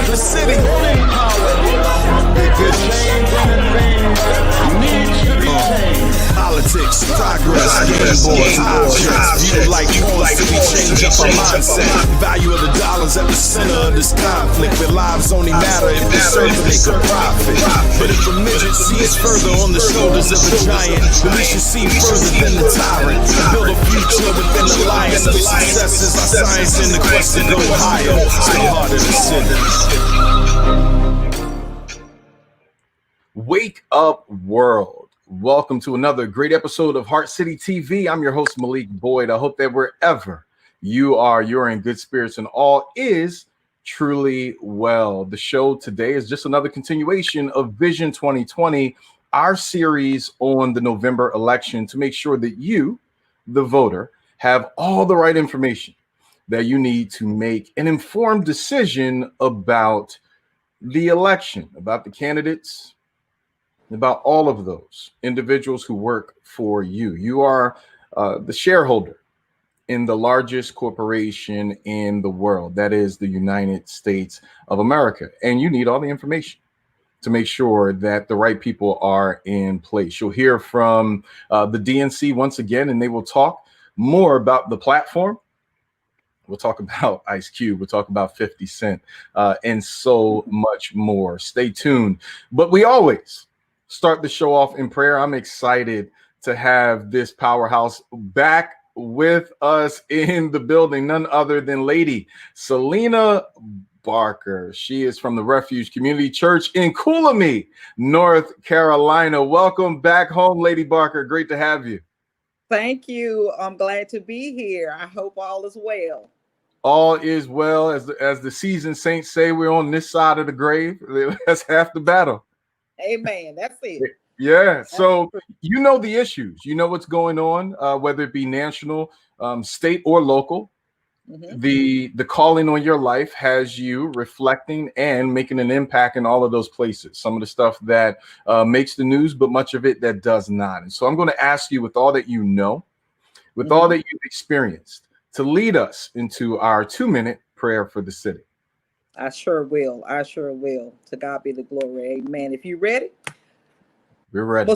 the city. The change needs to be changed. Politics, progress, game boards, objects, viewed like pawns to be changed up our mindset. Value of the dollars at the center of this conflict, where lives only matter if they serve to make a profit. But if a midget sees further on the shoulders of a giant, then we should see further than the tyrant. Build a future within alliance with successes, our science in the quest to go higher. It's the heart of the city. Wake up, world. Welcome to another great episode of Heart City TV. I'm your host, Malik Boyd. I hope that wherever you are, you're in good spirits and all is truly well. The show today is just another continuation of Vision 2020, our series on the November election to make sure that you, the voter, have all the right information that you need to make an informed decision about the election, about the candidates, about all of those individuals who work for you. You are the shareholder in the largest corporation in the world, that is the United States of America. And you need all the information to make sure that the right people are in place. You'll hear from the DNC once again, and they will talk more about the platform. We'll talk about Ice Cube. We'll talk about 50 Cent and so much more. Stay tuned. But we always start the show off in prayer. I'm excited to have this powerhouse back with us in the building, none other than Lady Selena Barker. She is from the Refuge Community Church in Cooleemee, North Carolina. Welcome back home, Lady Barker. Great to have you. Thank you. I'm glad to be here. I hope all is well. All is well. As the seasoned saints say, we're on this side of the grave. That's half the battle. Amen. That's it. Yeah. So you know the issues, you know what's going on, whether it be national, state, or local. Mm-hmm. The calling on your life has you reflecting and making an impact in all of those places. Some of the stuff that makes the news, but much of it that does not. And so I'm going to ask you, with all that you know, with all that you've experienced, to lead us into our 2-minute prayer for the city. I sure will. I sure will. To God be the glory. Amen. If you're ready, we're ready.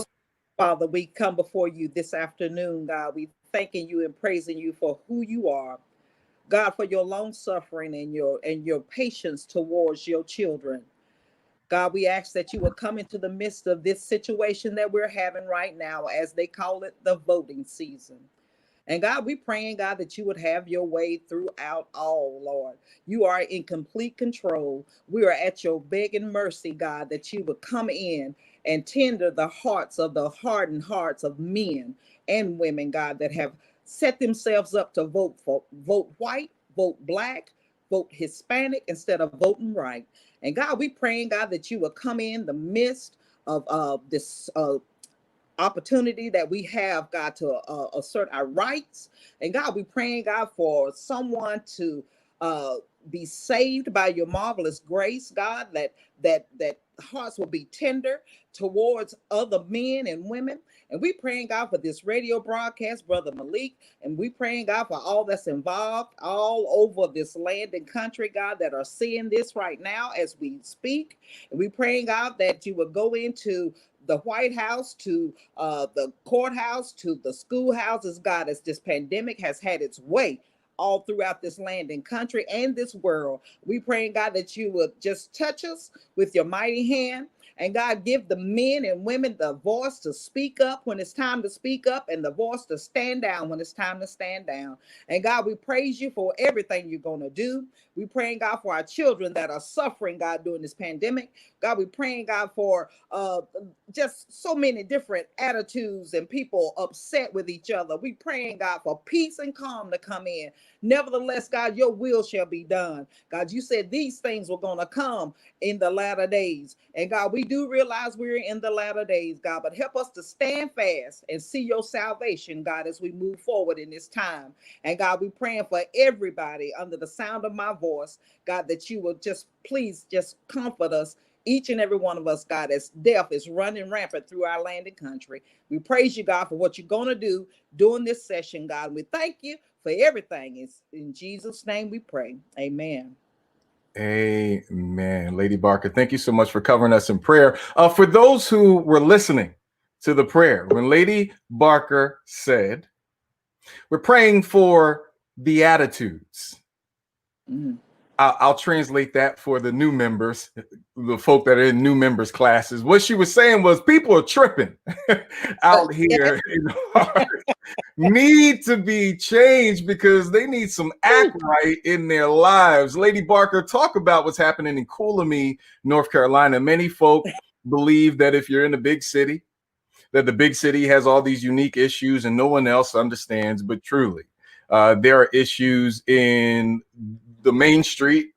Father, we come before you this afternoon, God. We thanking you and praising you for who you are, God, for your long suffering and your patience towards your children. God, we ask that you will come into the midst of this situation that we're having right now, as they call it, the voting season. And God, we praying, God, that you would have your way throughout all, Lord. You are in complete control. We are at your begging mercy, God, that you would come in and tender the hearts of the hardened hearts of men and women, God, that have set themselves up to vote white, vote black, vote Hispanic instead of voting right. And God, we praying, God, that you will come in the midst of this opportunity that we have, God, to assert our rights. And God, we praying, God, for someone to be saved by your marvelous grace, God, that hearts will be tender towards other men and women. And we praying, God, for this radio broadcast, Brother Malik, and we praying, God, for all that's involved all over this land and country, God, that are seeing this right now as we speak. And we praying, God, that you would go into the White House, to the courthouse, to the schoolhouses, God, as this pandemic has had its way all throughout this land and country and this world. We praying, God, that you would just touch us with your mighty hand. And God, give the men and women the voice to speak up when it's time to speak up, and the voice to stand down when it's time to stand down. And God, we praise you for everything you're going to do. We praying, God, for our children that are suffering, God, during this pandemic. God, we praying, God, for just so many different attitudes and people upset with each other. We praying, God, for peace and calm to come in. Nevertheless, God, your will shall be done. God, you said these things were going to come in the latter days. And God, we do realize we're in the latter days, God, but help us to stand fast and see your salvation, God, as we move forward in this time. And God, we praying for everybody under the sound of my voice, God, that you will just please just comfort us, each and every one of us, God, as death is running rampant through our land and country. We praise you, God, for what you're going to do during this session, God. We thank you for everything. It's in Jesus' name we pray. Amen. Amen. Lady Barker, thank you so much for covering us in prayer. For those who were listening to the prayer, when Lady Barker said, we're praying for the attitudes. Mm. I'll translate that for the new members, the folk that are in new members classes. What she was saying was people are tripping out here. Need to be changed because they need some act right in their lives. Lady Barker, talk about what's happening in Cooleemee, North Carolina. Many folk believe that if you're in a big city, that the big city has all these unique issues and no one else understands, but truly, there are issues in the main street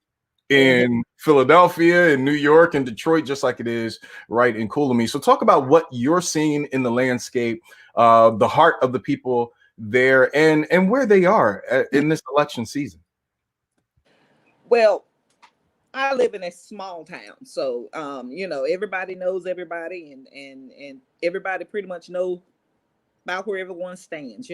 in Philadelphia, in New York, and Detroit, just like it is right in Cooleemee. So talk about what you're seeing in the landscape, the heart of the people there, and where they are in this election season. Well, I live in a small town, so everybody knows everybody, and everybody pretty much knows about where everyone stands,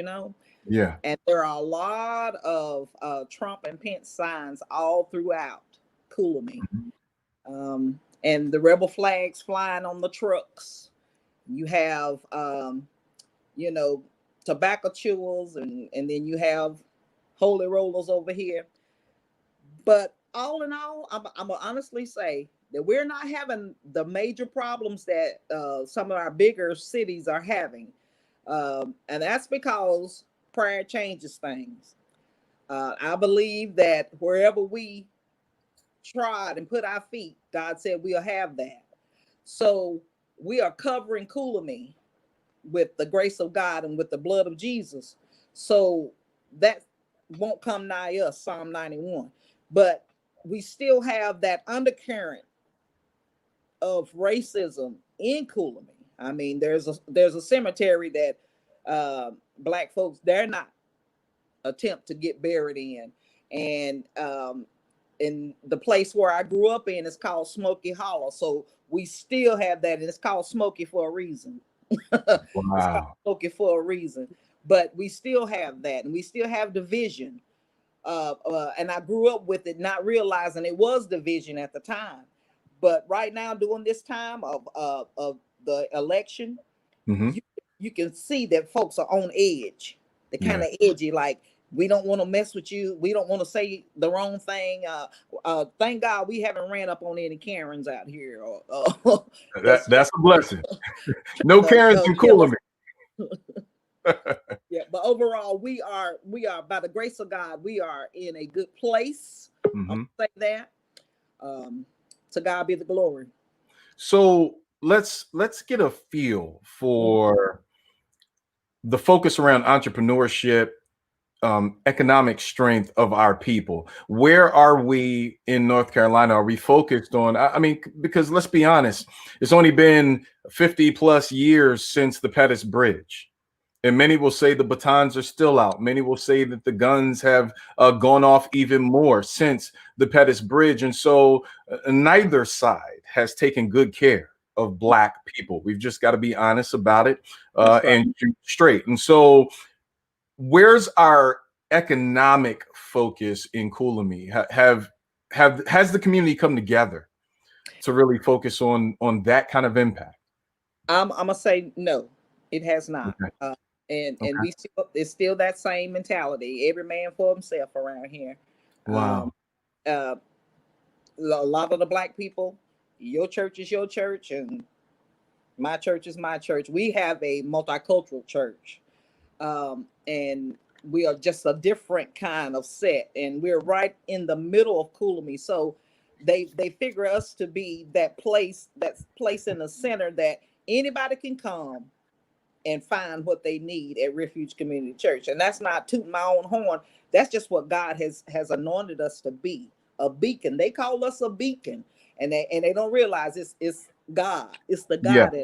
Yeah. And there are a lot of Trump and Pence signs all throughout Cooleemee. And the rebel flags flying on the trucks. You have tobacco chewers, and then you have holy rollers over here. But all in all, I'm gonna honestly say that we're not having the major problems that some of our bigger cities are having. And that's because prayer changes things. I believe that wherever we trod and put our feet, God said we'll have that. So we are covering Cooleemee with the grace of God and with the blood of Jesus. So that won't come nigh us, Psalm 91. But we still have that undercurrent of racism in Cooleemee. I mean, there's a cemetery that Black folks dare not attempt to get buried in. And in the place where I grew up in is called Smoky Hollow. So we still have that, and it's called Smoky for a reason. Wow. It's called Smoky for a reason. But we still have that, and we still have division. And I grew up with it, not realizing it was division at the time. But right now, during this time of the election, you can see that folks are on edge. They're kind of edgy, like, we don't want to mess with you. We don't want to say the wrong thing. Thank God we haven't ran up on any Karens out here. That's a blessing. No Karens in Cooleemee. Yeah, but overall, we are by the grace of God, we are in a good place. I'll say that. To God be the glory. So let's get a feel for the focus around entrepreneurship, economic strength of our people. Where are we in North Carolina? Are we focused on, I mean, because let's be honest, it's only been 50 plus years since the Pettus Bridge. And many will say the batons are still out. Many will say that the guns have gone off even more since the Pettus Bridge. And so neither side has taken good care of Black people. We've just got to be honest about it and shoot straight. And so where's our economic focus in Cooleemee? Has the community come together to really focus on that kind of impact? I'm gonna say no, it has not. Okay. And it's still that same mentality. Every man for himself around here. Wow. A lot of the Black people, your church is your church, and my church is my church. We have a multicultural church, and we are just a different kind of set, and we're right in the middle of Cooleemee. So they figure us to be that place in the center that anybody can come and find what they need at Refuge Community Church. And that's not tooting my own horn. That's just what God has anointed us to be, a beacon. They call us a beacon, and they don't realize it's God. It's the God. Yeah.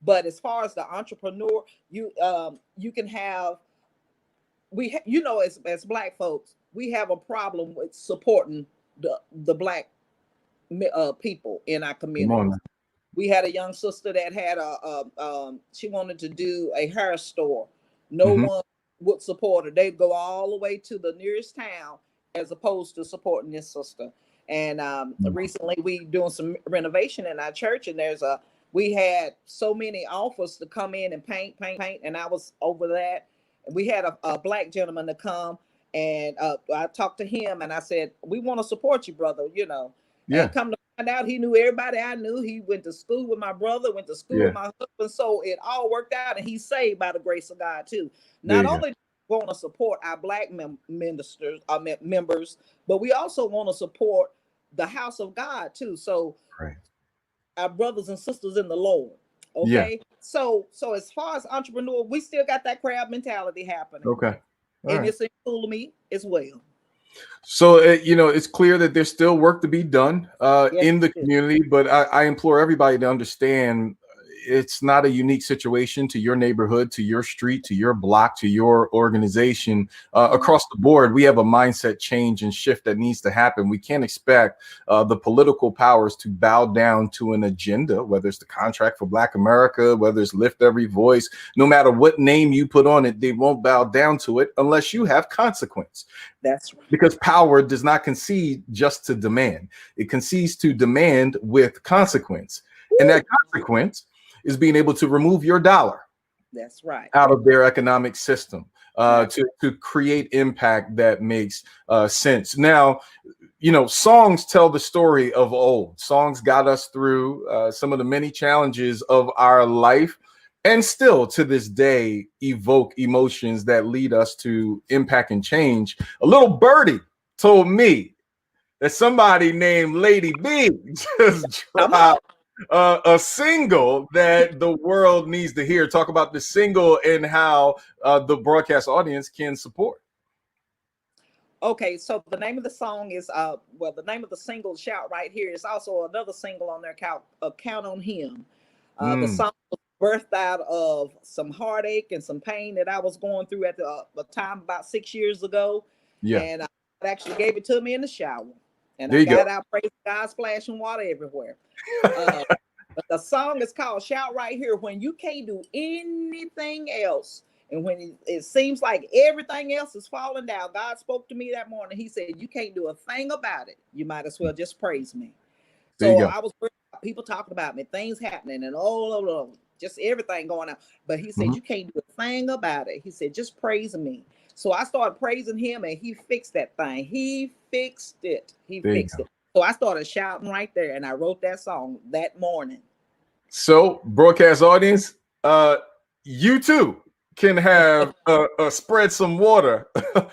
But as far as the entrepreneur, you can have, as Black folks, we have a problem with supporting the Black people in our community. We had a young sister that had she wanted to do a hair store. No one would support her. They'd go all the way to the nearest town as opposed to supporting this sister. And recently we doing some renovation in our church, and we had so many offers to come in and paint, and I was over that. We had a black gentleman to come, and I talked to him, and I said, we want to support you, brother, And come to find out, he knew everybody I knew. He went to school with my brother, went to school with my husband, so it all worked out, and he's saved by the grace of God too. Not only do we want to support our black ministers, members, but we also want to support the house of God too. So our brothers and sisters in the Lord. Okay. So as far as entrepreneur, we still got that crab mentality happening. Okay. And it's in Cooleemee as well. So, it's clear that there's still work to be done in the community, but I implore everybody to understand it's not a unique situation to your neighborhood, to your street, to your block, to your organization. Across the board, we have a mindset change and shift that needs to happen. We can't expect the political powers to bow down to an agenda, whether it's the Contract for Black America, whether it's Lift Every Voice. No matter what name you put on it, they won't bow down to it unless you have consequence. That's right. Because power does not concede just to demand. It concedes to demand with consequence. And that consequence is being able to remove your dollar. That's right. Out of their economic system to create impact that makes sense. Now, songs tell the story of old. Songs got us through some of the many challenges of our life, and still to this day evoke emotions that lead us to impact and change. A little birdie told me that somebody named Lady B just dropped a single that the world needs to hear. Talk about the single and how the broadcast audience can support. Okay, so the name of the song is the name of the single, Shout Right Here, is also another single on their Count on Him. The song was birthed out of some heartache and some pain that I was going through at the time about 6 years ago. And I actually gave it to me in the shower. And I got out, praise God, splashing water everywhere. But the song is called Shout Right Here. When you can't do anything else, and when it seems like everything else is falling down, God spoke to me that morning. He said, you can't do a thing about it. You might as well just praise me. So I was worried about people talking about me, things happening, and just everything going on. But he said, you can't do a thing about it. He said, just praise me. So I started praising him, and he fixed that thing. He fixed it. He fixed it. So I started shouting right there, and I wrote that song that morning. So, broadcast audience, you too can have a spread some water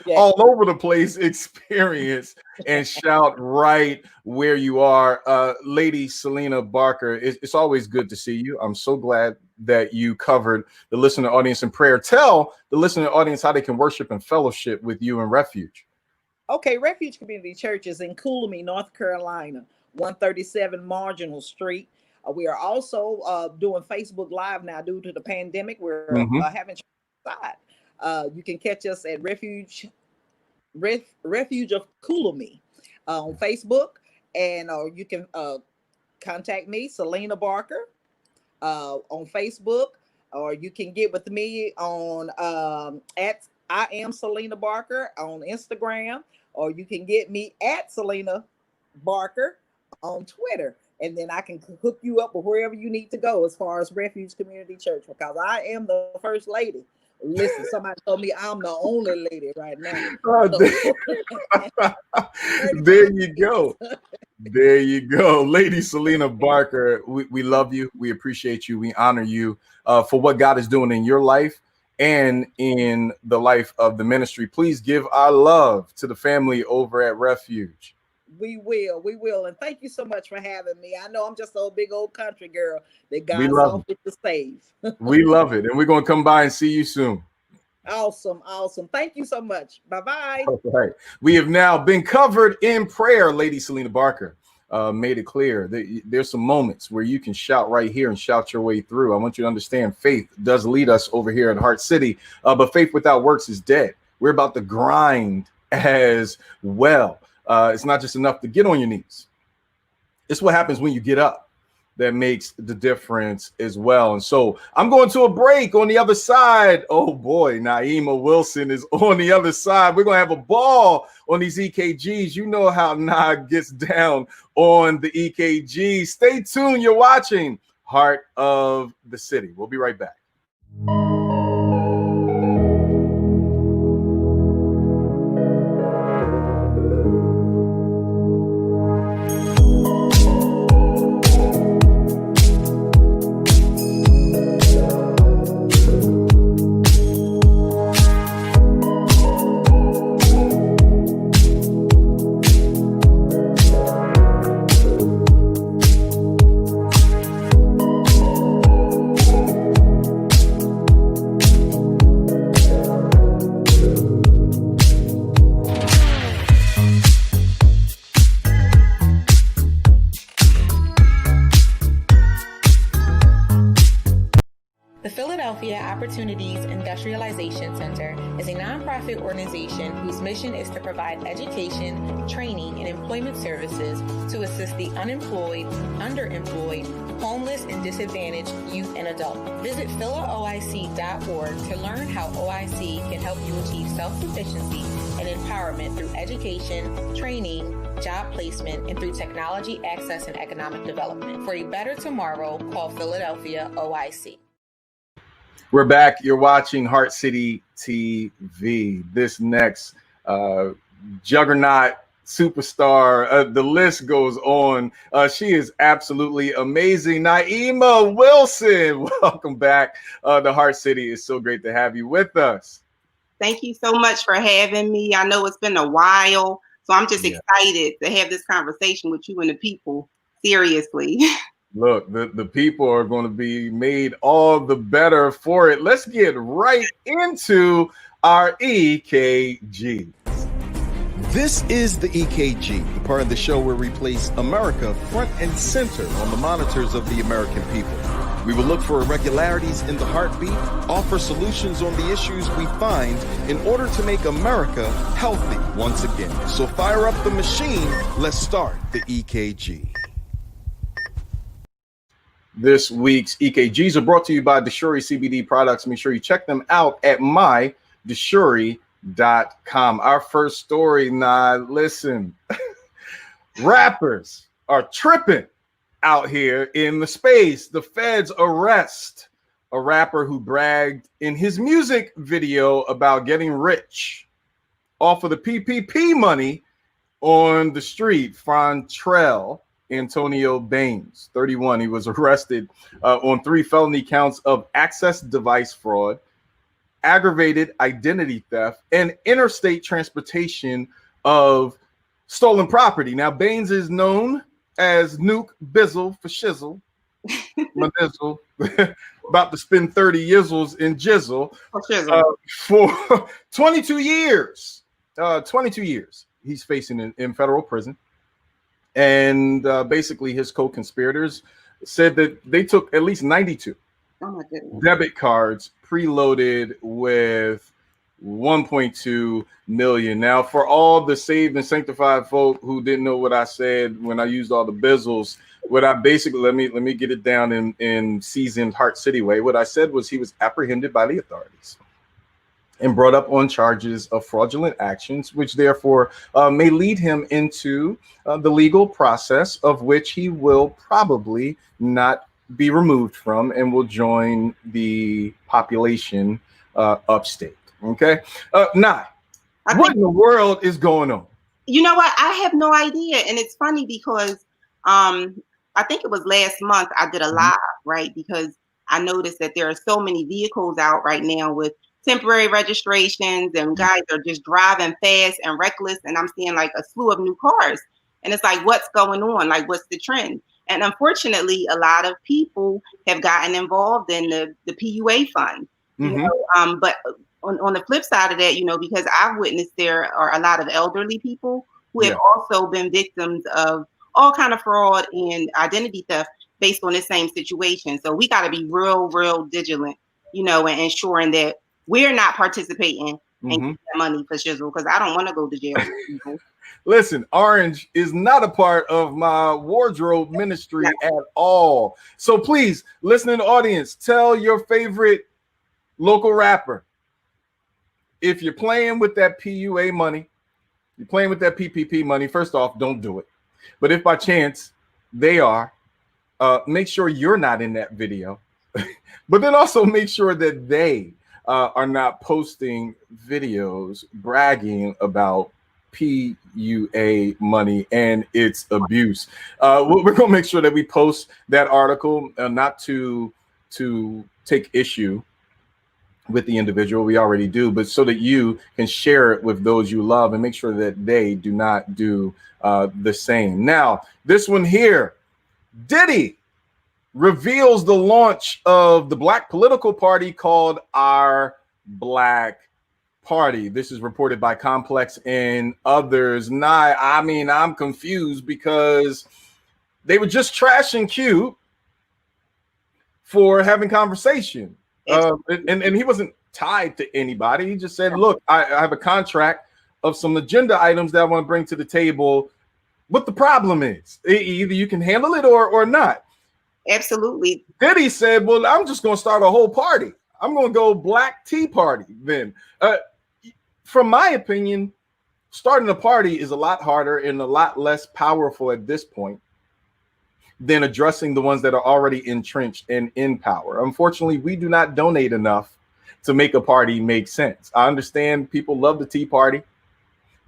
all over the place experience and shout right where you are. Lady Selena Barker, it's always good to see you. I'm so glad that you covered the listener audience in prayer. Tell the listener audience how they can worship and fellowship with you in Refuge. Okay, Refuge Community Church is in Cooleemee, North Carolina, 137 Marginal Street. We are also doing Facebook Live now due to the pandemic. We're having church outside. You can catch us at Refuge of Cooleemee on Facebook, and you can contact me, Selena Barker, on Facebook, or you can get with me on at I am Selena Barker on Instagram, or you can get me at Selena Barker on Twitter. And then I can hook you up with wherever you need to go as far as Refuge Community Church, because I am the first lady. Listen, somebody told me I'm the only lady right now. There you go. There you go. Lady Selena Barker, we love you. We appreciate you. We honor you for what God is doing in your life and in the life of the ministry. Please give our love to the family over at Refuge. We will. And thank you so much for having me. I know I'm just a big old country girl that God's off with to save. We love it. And we're going to come by and see you soon. Awesome. Thank you so much. Bye-bye. All right. We have now been covered in prayer. Lady Selena Barker made it clear that there's some moments where you can shout right here and shout your way through. I want you to understand faith does lead us over here at Heart City, but faith without works is dead. We're about to grind as well. It's not just enough to get on your knees. It's what happens when you get up. that makes the difference as well. And so I'm going to a break. On the other side, oh boy, Naimah Wilson is on the other side. We're going to have a ball on these EKGs. You know how Nah gets down on the EKGs. Stay tuned. You're watching Heart of the City. We'll be right back. Opportunities Industrialization Center is a nonprofit organization whose mission is to provide education, training, and employment services to assist the unemployed, underemployed, homeless, and disadvantaged youth and adults. Visit philaoic.org to learn how OIC can help you achieve self-sufficiency and empowerment through education, training, job placement, and through technology access and economic development. For a better tomorrow, call Philadelphia OIC. We're back. You're watching Heart City TV. This next juggernaut superstar, the list goes on. She is absolutely amazing. Naimah Wilson, welcome back to Heart City. It's so great to have you with us. Thank you so much for having me. I know it's been a while, so I'm just excited to have this conversation with you and the people. Seriously. Look, the people are going to be made all the better for it. Let's get right into our EKG. This is the EKG, the part of the show where we place America front and center on the monitors of the American people. We will look for irregularities in the heartbeat, offer solutions on the issues we find in order to make America healthy once again. So fire up the machine. Let's start the EKG. This week's EKGs are brought to you by Deshuri CBD products. Make sure you check them out at mydeshuri.com. Our first story, listen, rappers are tripping out here in the space. The feds arrest a rapper who bragged in his music video about getting rich off of the PPP money on the street. Fontrell Antonio Baines, 31. He was arrested on 3 felony counts of access device fraud, aggravated identity theft, and interstate transportation of stolen property. Now, Baines is known as Nuke Bizzle for shizzle. My nizzle. About to spend 30 yizzles in jizzle for 22 years. 22 years he's facing in federal prison. And basically his co-conspirators said that they took at least 92 debit cards preloaded with 1.2 million. Now, for all the saved and sanctified folk who didn't know what I said when I used all the bizzles, what I basically, let me get it down in seasoned Heart City way. What I said was he was apprehended by the authorities and brought up on charges of fraudulent actions, which therefore may lead him into the legal process of which he will probably not be removed from and will join the population upstate. Okay. What in the world is going on? You know what? I have no idea. And it's funny because I think it was last month I did a live, right? Because I noticed that there are so many vehicles out right now with temporary registrations and guys are just driving fast and reckless. And I'm seeing like a slew of new cars. And it's like, what's going on? Like, what's the trend? And unfortunately, a lot of people have gotten involved in the PUA fund. You know? But on the flip side of that, you know, because I've witnessed there are a lot of elderly people who have also been victims of all kind of fraud and identity theft based on the same situation. So we got to be real vigilant, you know, and ensuring that we're not participating and get that money for shizzle, because I don't want to go to jail with people. Listen, orange is not a part of my wardrobe ministry at all. So please, listening audience, tell your favorite local rapper, if you're playing with that PUA money, you're playing with that PPP money, first off, don't do it. But if by chance they are, make sure you're not in that video. But then also make sure that they are not posting videos bragging about PUA money and its abuse. We're going to make sure that we post that article, not to take issue with the individual, we already do, but so that you can share it with those you love and make sure that they do not do the same. Now, this one here, Diddy reveals the launch of the Black political party called Our Black Party. This is reported by Complex and others. I'm confused because they were just trashing Q for having conversation. And he wasn't tied to anybody. He just said, look, I have a contract of some agenda items that I want to bring to the table. What the problem is, either you can handle it or not. Absolutely. Diddy said, well, I'm just going to start a whole party. I'm going to go Black Tea Party then. From my opinion, starting a party is a lot harder and a lot less powerful at this point than addressing the ones that are already entrenched and in power. Unfortunately, we do not donate enough to make a party make sense. I understand people love the Tea Party,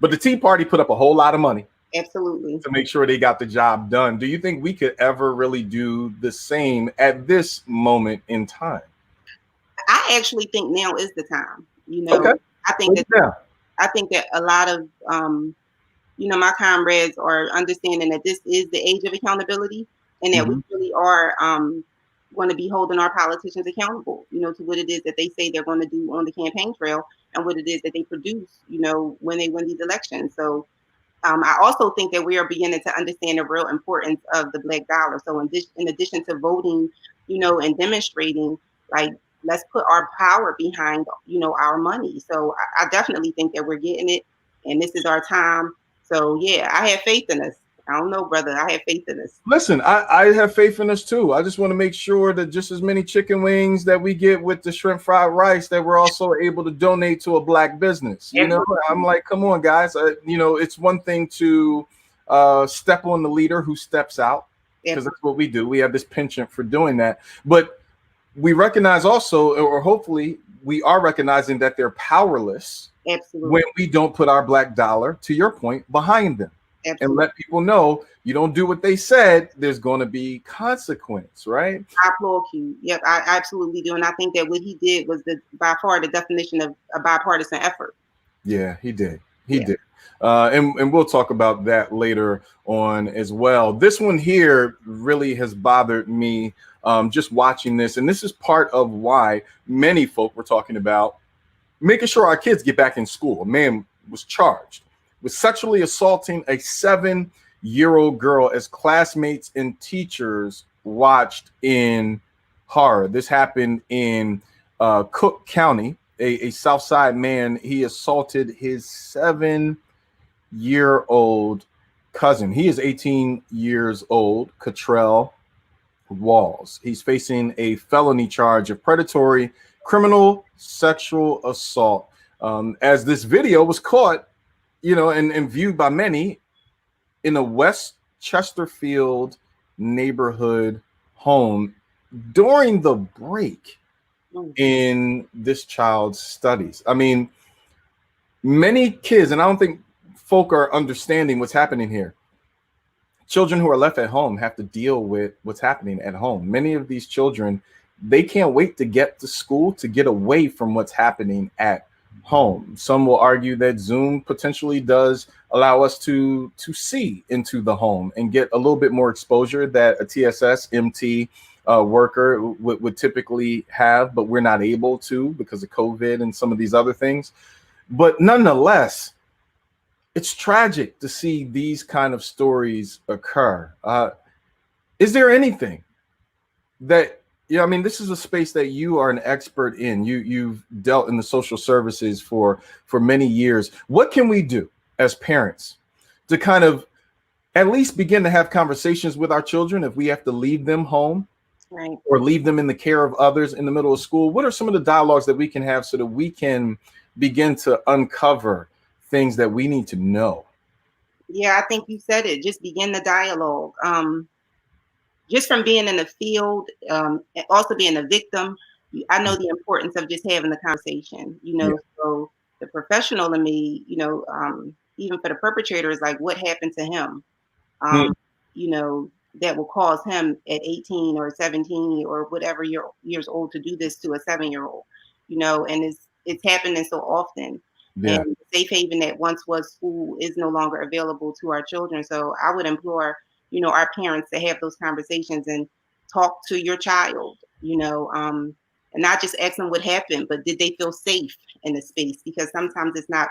but the Tea Party put up a whole lot of money. Absolutely. To make sure they got the job done. Do you think we could ever really do the same at this moment in time? I actually think now is the time. Okay. I think that a lot of my comrades are understanding that this is the age of accountability, and that we really are going to be holding our politicians accountable, to what it is that they say they're going to do on the campaign trail and what it is that they produce, when they win these elections. So I also think that we are beginning to understand the real importance of the Black dollar. So in addition to voting, and demonstrating, like, let's put our power behind, our money. So I definitely think that we're getting it, and this is our time. So yeah, I have faith in us. I don't know, brother. I have faith in us. Listen, I have faith in us too. I just want to make sure that just as many chicken wings that we get with the shrimp fried rice, that we're also able to donate to a Black business. I'm like, come on, guys. It's one thing to step on the leader who steps out, because that's what we do. We have this penchant for doing that. But we recognize also, or hopefully we are recognizing, that they're powerless. Absolutely. When we don't put our Black dollar, to your point, behind them. Absolutely. And let people know, you don't do what they said, there's going to be consequence, right? I applaud you. Yep, I absolutely do. And I think that what he did was by far the definition of a bipartisan effort. Yeah, he did. He did. And we'll talk about that later on as well. This one here really has bothered me just watching this. And this is part of why many folk were talking about making sure our kids get back in school. A man was charged with sexually assaulting a 7-year-old girl as classmates and teachers watched in horror. This happened in Cook County. A South Side man, he assaulted his 7-year-old cousin. He is 18 years old, Cottrell Walls. He's facing a felony charge of predatory criminal sexual assault. As this video was caught, and viewed by many in a West Chesterfield neighborhood home during the break in this child's studies. I mean, many kids, and I don't think folk are understanding what's happening here. Children who are left at home have to deal with what's happening at home. Many of these children, they can't wait to get to school to get away from what's happening at home. Some will argue that Zoom potentially does allow us to see into the home and get a little bit more exposure that a TSS MT worker would typically have, but we're not able to because of COVID and some of these other things. But nonetheless, it's tragic to see these kind of stories occur. Is there anything that Yeah, I mean, this is a space that you are an expert in. You've dealt in the social services for many years. What can we do as parents to kind of at least begin to have conversations with our children if we have to leave them home, Right. or leave them in the care of others in the middle of school? What are some of the dialogues that we can have so that we can begin to uncover things that we need to know? Yeah, I think you said it. Just begin the dialogue. Just from being in the field, and also being a victim, I know the importance of just having the conversation, Yeah. So the professional in me, even for the perpetrator, is like, what happened to him? Hmm. That will cause him at 18 or 17 or whatever years old to do this to a 7-year-old, and it's happening so often. Yeah. And the safe haven that once was school is no longer available to our children. So I would implore, our parents to have those conversations and talk to your child, and not just ask them what happened, but did they feel safe in the space? Because sometimes it's not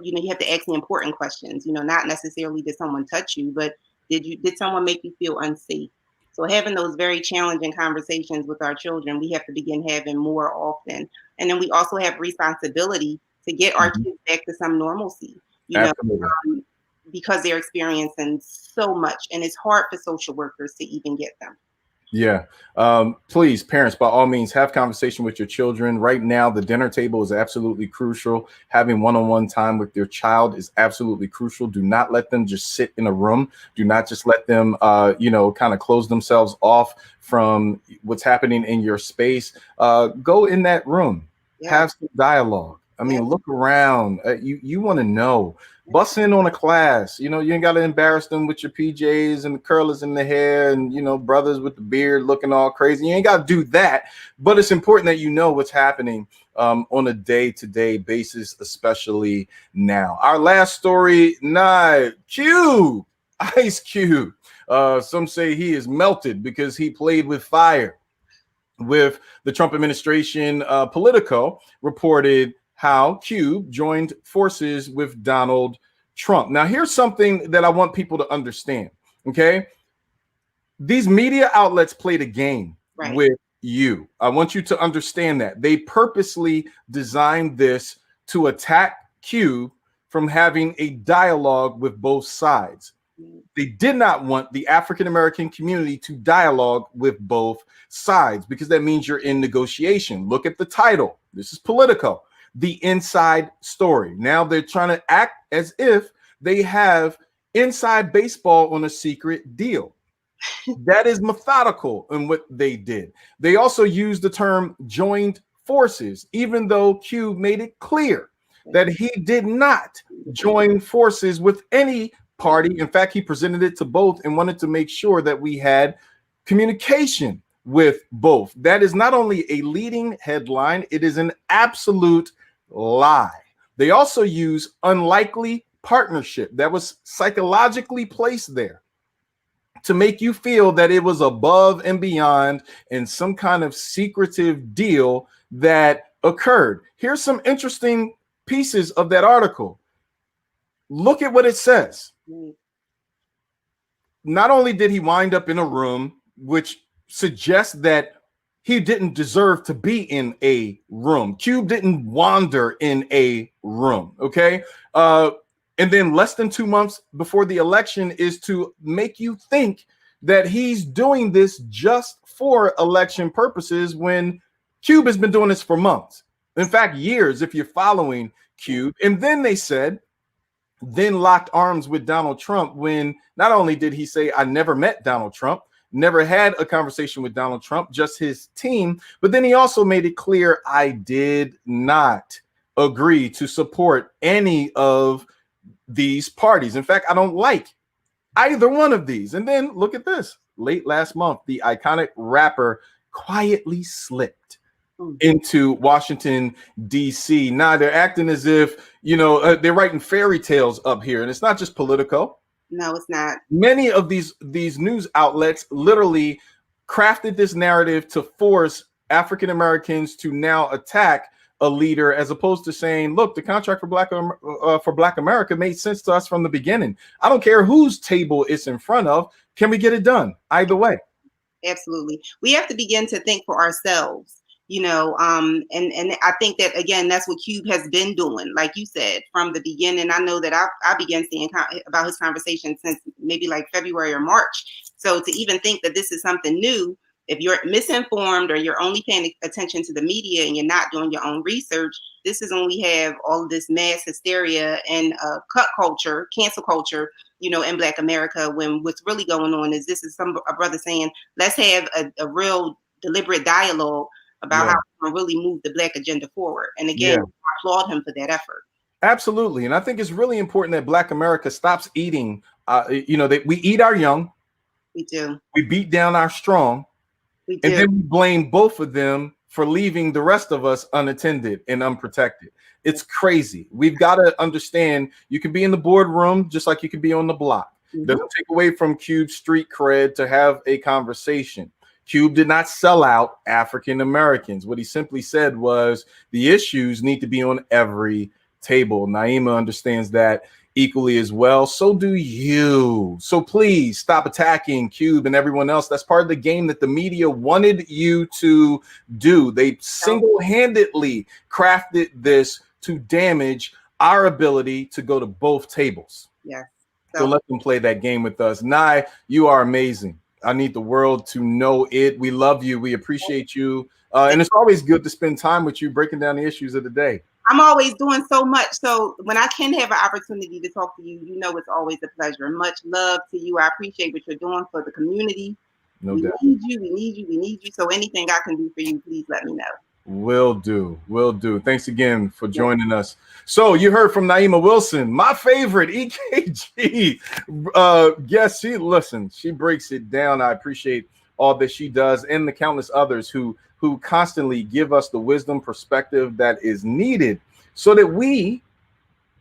you have to ask the important questions, not necessarily did someone touch you, but did someone make you feel unsafe? So having those very challenging conversations with our children, we have to begin having more often. And then we also have responsibility to get our Mhm. kids back to some normalcy, Absolutely. because they're experiencing so much, and it's hard for social workers to even get them. Yeah. Please, parents, by all means, have conversation with your children. Right now, the dinner table is absolutely crucial. Having one-on-one time with your child is absolutely crucial. Do not let them just sit in a room. Do not just let them, kind of close themselves off from what's happening in your space. Go in that room. Yeah. Have some dialogue. I mean, look around. You want to know. Bust in on a class. You ain't got to embarrass them with your PJs and the curlers in the hair and, brothers with the beard looking all crazy. You ain't got to do that. But it's important that you know what's happening on a day-to-day basis, especially now. Our last story, Cube, Ice Cube. Some say he is melted because he played with fire. With the Trump administration, Politico reported how Cube joined forces with Donald Trump. Now, here's something that I want people to understand, okay? These media outlets played a game with you. I want you to understand that. They purposely designed this to attack Cube from having a dialogue with both sides. They did not want the African-American community to dialogue with both sides because that means you're in negotiation. Look at the title. This is Politico. The inside story. Now they're trying to act as if they have inside baseball on a secret deal. That is methodical in what they did. They also used the term joined forces, even though Q made it clear that he did not join forces with any party. In fact, he presented it to both and wanted to make sure that we had communication with both. That is not only a leading headline, it is an absolute lie. They also use unlikely partnership that was psychologically placed there to make you feel that it was above and beyond and some kind of secretive deal that occurred. Here's some interesting pieces of that article. Look at what it says. Not only did he wind up in a room, which suggests that he didn't deserve to be in a room. Cube didn't wander in a room, okay? And then less than 2 months before the election is to make you think that he's doing this just for election purposes when Cube has been doing this for months. In fact, years, if you're following Cube. And then they said, then locked arms with Donald Trump when not only did he say, I never met Donald Trump, never had a conversation with Donald Trump, just his team, but then he also made it clear, I did not agree to support any of these parties. In fact, I don't like either one of these. And then look at this. Late last month, the iconic rapper quietly slipped into Washington, D.C. Now they're acting as if, they're writing fairy tales up here. And it's not just Politico. No, it's not. Many of these news outlets literally crafted this narrative to force African Americans to now attack a leader, as opposed to saying, look, the contract for Black America made sense to us from the beginning. I don't care whose table it's in front of. Can we get it done? Either way. Absolutely. We have to begin to think for ourselves, and I think that, again, that's what Cube has been doing, like you said, from the beginning. I know that I began seeing about his conversation since maybe like February or March. So to even think that this is something new, if you're misinformed or you're only paying attention to the media and you're not doing your own research, this is when we have all of this mass hysteria and cut culture, cancel culture, in Black America, when what's really going on is this is a brother saying, let's have a real deliberate dialogue about how we can really move the Black agenda forward. And again, I applaud him for that effort. Absolutely. And I think it's really important that Black America stops eating, we eat our young. We do. We beat down our strong. We do. And then we blame both of them for leaving the rest of us unattended and unprotected. It's crazy. We've got to understand you can be in the boardroom just like you can be on the block. Mm-hmm. Doesn't take away from Cube's street cred to have a conversation. Cube did not sell out African Americans. What he simply said was the issues need to be on every table. Naimah understands that equally as well. So do you. So please stop attacking Cube and everyone else. That's part of the game that the media wanted you to do. They single-handedly crafted this to damage our ability to go to both tables. Yeah. So let them play that game with us. Nai, you are amazing. I need the world to know it. We love you. We appreciate you. And it's always good to spend time with you breaking down the issues of the day. I'm always doing so much. So when I can have an opportunity to talk to you, it's always a pleasure. Much love to you. I appreciate what you're doing for the community. No we doubt. We need you. So anything I can do for you, please let me know. Will do. Thanks again for joining us. So you heard from Naimah Wilson, my favorite EKG. Yes, she breaks it down. I appreciate all that she does and the countless others who constantly give us the wisdom perspective that is needed so that we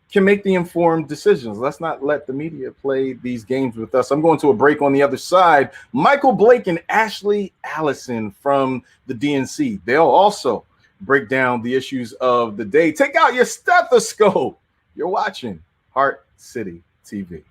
can make the informed decisions. Let's not let the media play these games with us. I'm going to a break. On the other side, Michael Blake and Ashley Allison from the DNC. They'll also break down the issues of the day. Take out your stethoscope. You're watching Heart City TV.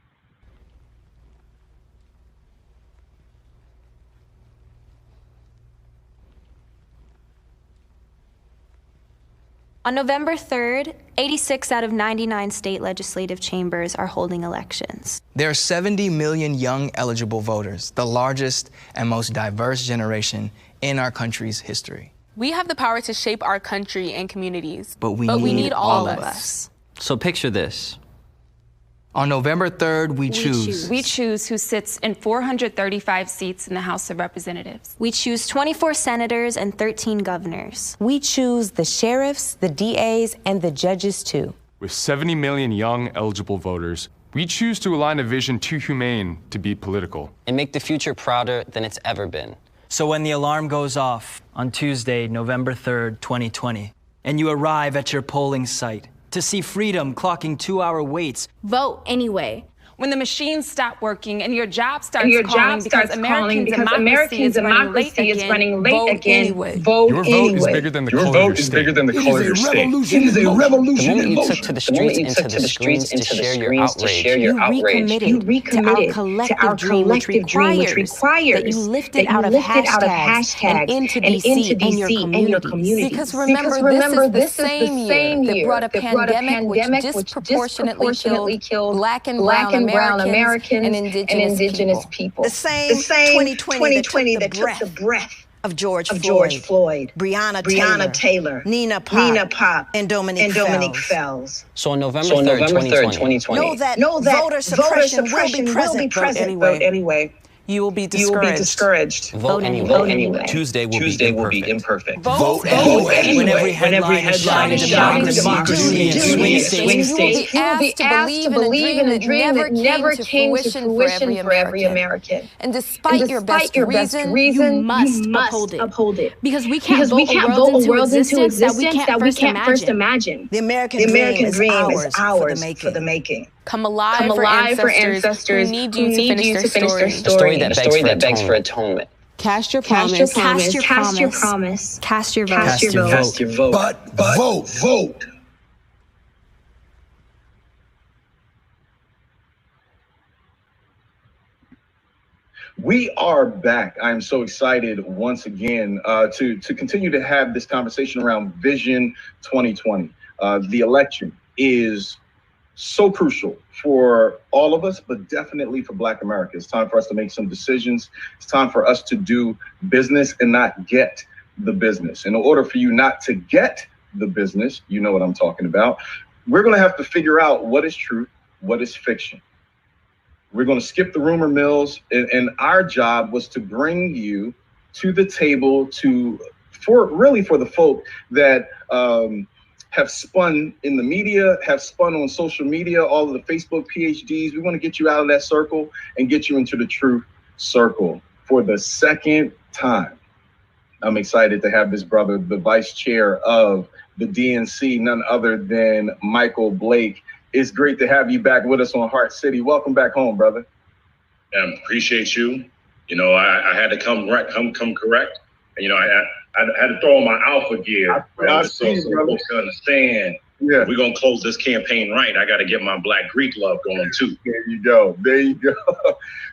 On November 3rd, 86 out of 99 state legislative chambers are holding elections. There are 70 million young eligible voters, the largest and most diverse generation in our country's history. We have the power to shape our country and communities, but we need all of us. So picture this. On November 3rd, we choose. We choose who sits in 435 seats in the House of Representatives. We choose 24 senators and 13 governors. We choose the sheriffs, the DAs, and the judges too. With 70 million young eligible voters, we choose to align a vision too humane to be political. And make the future prouder than it's ever been. So when the alarm goes off on Tuesday, November 3rd, 2020, and you arrive at your polling site, to see freedom clocking 2-hour waits. Vote anyway. When the machines stop working and your job starts calling because American democracy is running late again, vote your vote is bigger than the color of your state. It is a revolutionary motion. The moment you took to the streets into the screens to share your outrage, you recommitted to our collective dream, which requires that you lift it out of hashtags and into DC and your communities. Because remember, this is the same year that brought a pandemic which disproportionately killed Black and brown Americans and indigenous people. The same 2020 that took the breath of George Floyd, Breonna Taylor, Nina Pop, and Dominique Fells. So on November 3rd, 2020, know that voter suppression will be present. Vote anyway. You will be discouraged. Vote anyway. Tuesday will be imperfect. Vote anyway. When every headline is shouting democracy and swing states. You will be asked to believe in a dream that never came to fruition for every American. And despite your best reason, you must uphold it. Because we can't vote a world into existence that we can't first imagine. The American dream is ours for the making. Come alive for ancestors who need you to finish their story. A story that begs for atonement. Cast your promise. Cast your vote. But vote. We are back. I'm so excited once again to continue to have this conversation around Vision 2020. The election is so crucial for all of us, but definitely for Black America. It's time for us to make some decisions. It's time for us to do business and not get the business. In order for you not to get the business, you know what I'm talking about, we're going to have to figure out what is truth, what is fiction. We're going to skip the rumor mills, and our job was to bring you to the table for the folk that have spun in the media, have spun on social media, all of the Facebook PhDs. We want to get you out of that circle and get you into the truth circle for the second time. I'm excited to have this brother, the vice chair of the DNC, none other than Michael Blake. It's great to have you back with us on Heart City. Welcome back home, brother. Appreciate you. You know, I had to come correct. And, you know, I had to throw on my alpha gear, so folks can understand. Yeah, we're gonna close this campaign right. I got to get my Black Greek love going too. There you go.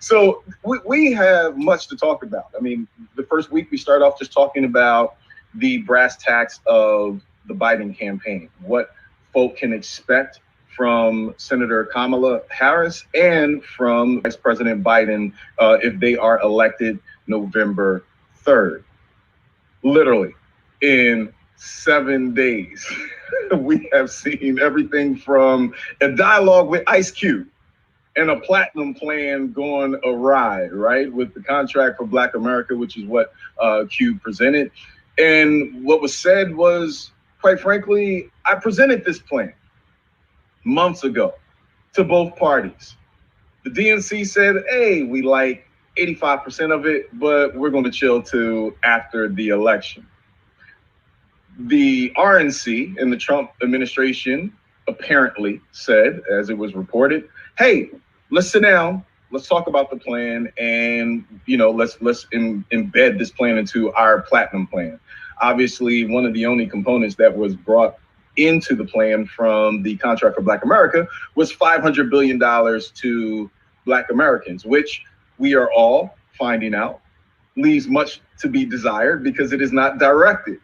So we have much to talk about. I mean, the first week we start off just talking about the brass tacks of the Biden campaign, what folk can expect from Senator Kamala Harris and from Vice President Biden if they are elected November 3rd. Literally, in 7 days, we have seen everything from a dialogue with Ice Cube and a platinum plan going awry, right? With the contract for Black America, which is what Cube presented. And what was said was, quite frankly, I presented this plan months ago to both parties. The DNC said, hey, we like 85% of it, but we're going to chill to after the election. The RNC and the Trump administration apparently said, as it was reported, hey, let's sit down, let's talk about the plan, and let's embed this plan into our platinum plan. Obviously, one of the only components that was brought into the plan from the contract for Black America was $500 billion to Black Americans, which we are all finding out leaves much to be desired because it is not directed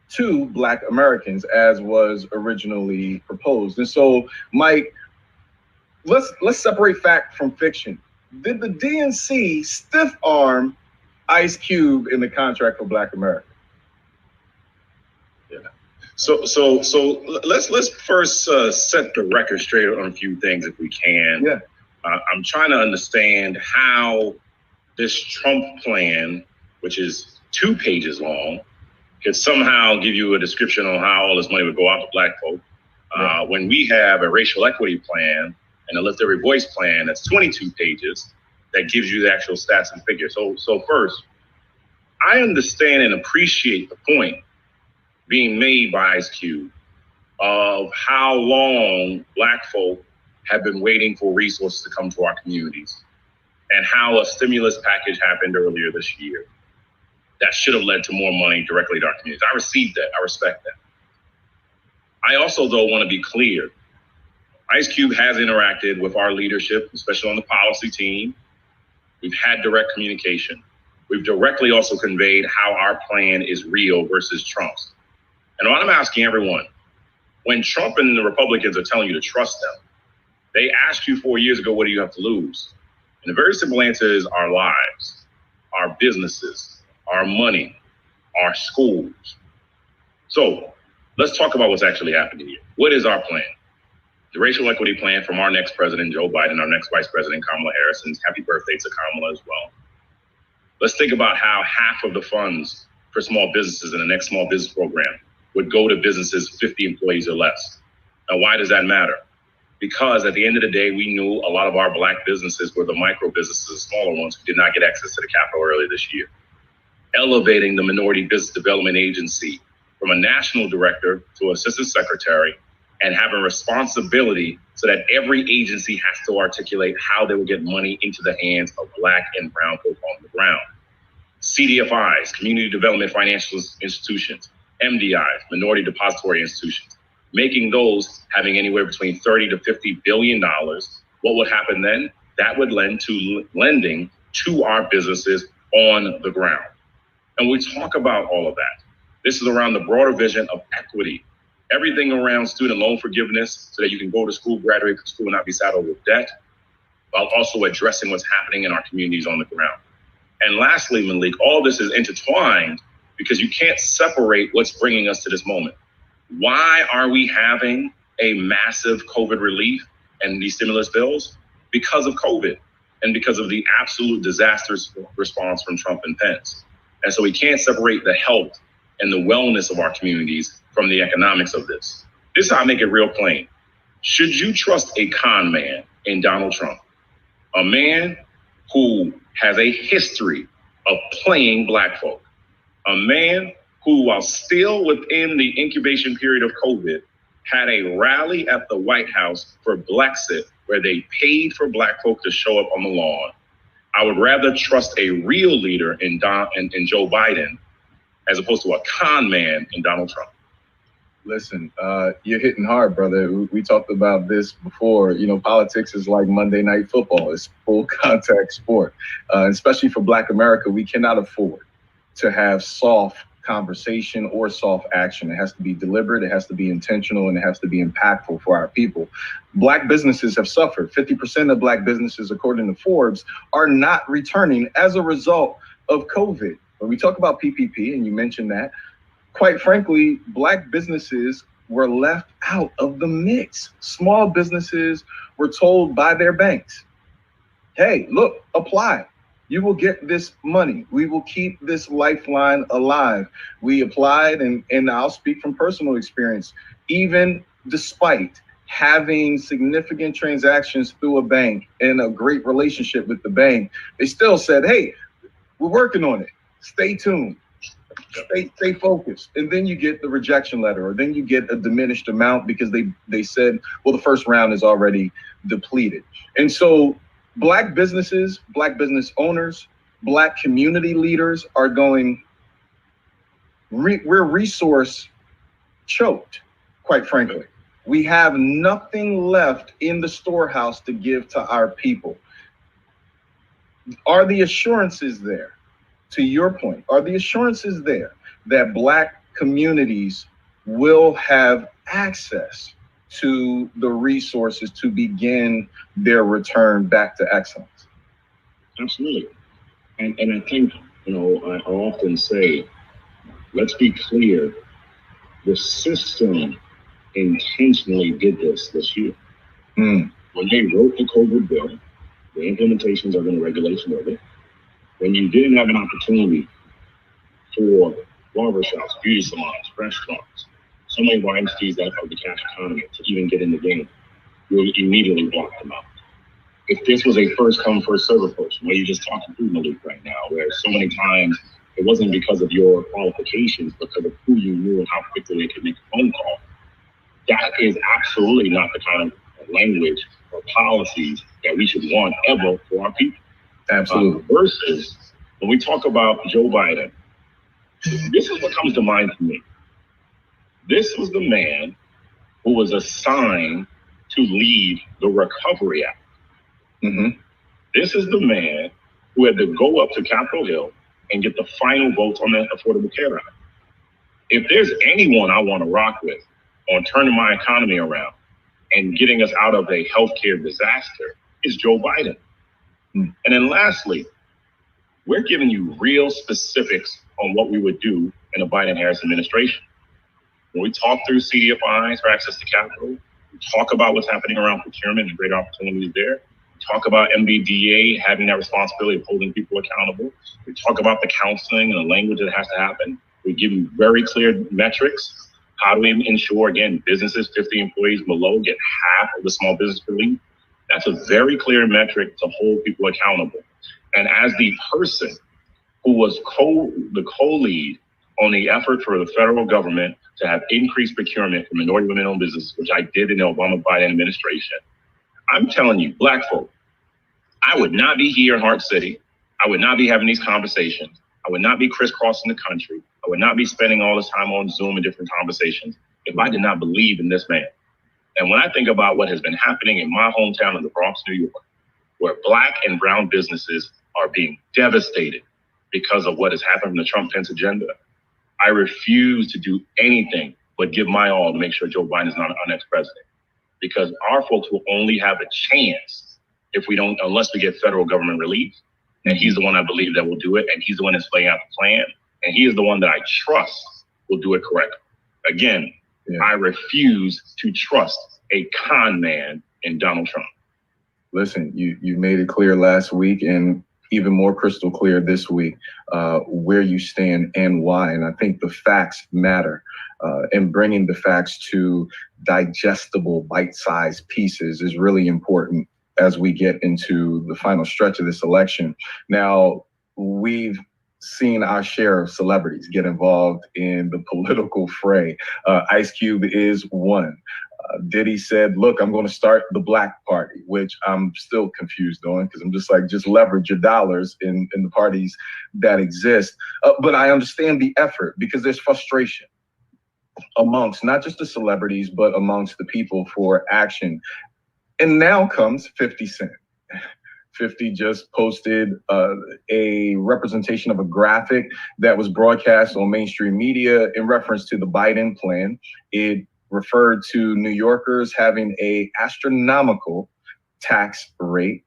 to Black Americans as was originally proposed. And so, Mike, let's separate fact from fiction. Did the DNC stiff arm Ice Cube in the contract for Black America? Yeah. So let's first set the record straight on a few things if we can. Yeah. I'm trying to understand how this Trump plan, which is 2 pages long, could somehow give you a description on how all this money would go out to Black folk, when we have a racial equity plan and a Lift Every Voice plan that's 22 pages that gives you the actual stats and figures. So first, I understand and appreciate the point being made by Ice Cube of how long Black folk have been waiting for resources to come to our communities, and how a stimulus package happened earlier this year that should have led to more money directly to our communities. I received that. I respect that. I also, though, want to be clear. Ice Cube has interacted with our leadership, especially on the policy team. We've had direct communication. We've directly also conveyed how our plan is real versus Trump's. And what I'm asking everyone, when Trump and the Republicans are telling you to trust them, they asked you 4 years ago, what do you have to lose? And the very simple answer is our lives, our businesses, our money, our schools. So let's talk about what's actually happening here. What is our plan? The racial equity plan from our next president, Joe Biden, our next vice president, Kamala Harris, and happy birthday to Kamala as well. Let's think about how half of the funds for small businesses in the next small business program would go to businesses 50 employees or less. Now, why does that matter? Because at the end of the day, we knew a lot of our Black businesses were the micro businesses, the smaller ones who did not get access to the capital earlier this year. Elevating the Minority Business Development Agency from a national director to assistant secretary, and having responsibility so that every agency has to articulate how they will get money into the hands of Black and brown folk on the ground. CDFIs, Community Development Financial Institutions, MDIs, Minority Depository Institutions, making those having anywhere between $30 to $50 billion. What would happen then? That would lend to lending to our businesses on the ground. And we talk about all of that. This is around the broader vision of equity. Everything around student loan forgiveness so that you can go to school, graduate from school, and not be saddled with debt, while also addressing what's happening in our communities on the ground. And lastly, Malik, all this is intertwined because you can't separate what's bringing us to this moment. Why are we having a massive COVID relief and these stimulus bills? Because of COVID and because of the absolute disastrous response from Trump and Pence. And so we can't separate the health and the wellness of our communities from the economics of this. This is how I make it real plain. Should you trust a con man in Donald Trump? A man who has a history of playing black folk. A man who, while still within the incubation period of COVID, had a rally at the White House for Blacksit, where they paid for black folk to show up on the lawn. I would rather trust a real leader in Joe Biden as opposed to a con man in Donald Trump. Listen, you're hitting hard, brother. We talked about this before. You know, politics is like Monday Night Football. It's full contact sport. Especially for Black America, we cannot afford to have soft conversation or soft action. It has to be deliberate, it has to be intentional, and it has to be impactful for our people. Black businesses have suffered. 50% of Black businesses, according to Forbes, are not returning as a result of COVID. When we talk about PPP, and you mentioned that, quite frankly, Black businesses were left out of the mix. Small businesses were told by their banks, hey, look, apply. You will get this money. We will keep this lifeline alive. We applied, and I'll speak from personal experience, even despite having significant transactions through a bank and a great relationship with the bank, they still said, hey, we're working on it. Stay tuned. Stay focused. And then you get the rejection letter, or then you get a diminished amount because they said, well, the first round is already depleted. And so Black businesses, Black business owners, Black community leaders are going, we're resource choked, quite frankly. We have nothing left in the storehouse to give to our people. Are the assurances there? To your point, are the assurances there that Black communities will have access to the resources to begin their return back to excellence? Absolutely. And I think, I often say, let's be clear, the system intentionally did this year. When they wrote the COVID bill, the implementations of the regulation of it, when you didn't have an opportunity for barbershops, beauty salons, restaurants, so many of our entities that have the cash economy to even get in the game, you immediately block them out. If this was a first come, first serve approach, where you just talking through Malik right now, where so many times it wasn't because of your qualifications, but because of who you knew and how quickly they could make a phone call, that is absolutely not the kind of language or policies that we should want ever for our people. Absolutely. Versus when we talk about Joe Biden, this is what comes to mind for me. This was the man who was assigned to lead the Recovery Act. This is the man who had to go up to Capitol Hill and get the final votes on the Affordable Care Act. If there's anyone I want to rock with on turning my economy around and getting us out of a healthcare disaster, it's Joe Biden. And then lastly, we're giving you real specifics on what we would do in a Biden-Harris administration. When we talk through CDFIs for access to capital, we talk about what's happening around procurement and great opportunities there. We talk about MBDA having that responsibility of holding people accountable. We talk about the counseling and the language that has to happen. We give you very clear metrics. How do we ensure, again, businesses 50 employees below get half of the small business relief? That's a very clear metric to hold people accountable. And as the person who was the co-lead on the effort for the federal government to have increased procurement for minority women-owned businesses, which I did in the Obama-Biden administration, I'm telling you, Black folk, I would not be here in Heart City. I would not be having these conversations. I would not be crisscrossing the country. I would not be spending all this time on Zoom and different conversations if I did not believe in this man. And when I think about what has been happening in my hometown of the Bronx, New York, where Black and brown businesses are being devastated because of what has happened from the Trump-Pence agenda. I refuse to do anything but give my all to make sure Joe Biden is not our next president, because our folks will only have a chance if we don't, unless we get federal government relief. And he's the one I believe that will do it. And he's the one that's laying out the plan. And he is the one that I trust will do it correctly. Again, I refuse to trust a con man in Donald Trump. Listen, you made it clear last week and even more crystal clear this week where you stand and why. And I think the facts matter. And bringing the facts to digestible, bite-sized pieces is really important as we get into the final stretch of this election. Now, we've seen our share of celebrities get involved in the political fray. Ice Cube is one. Diddy said, look, I'm going to start the Black Party, which I'm still confused on, because I'm just like, just leverage your dollars in the parties that exist. But I understand the effort, because there's frustration amongst not just the celebrities, but amongst the people for action. And now comes 50 Cent. 50 just posted a representation of a graphic that was broadcast on mainstream media in reference to the Biden plan. It referred to New Yorkers having a astronomical tax rate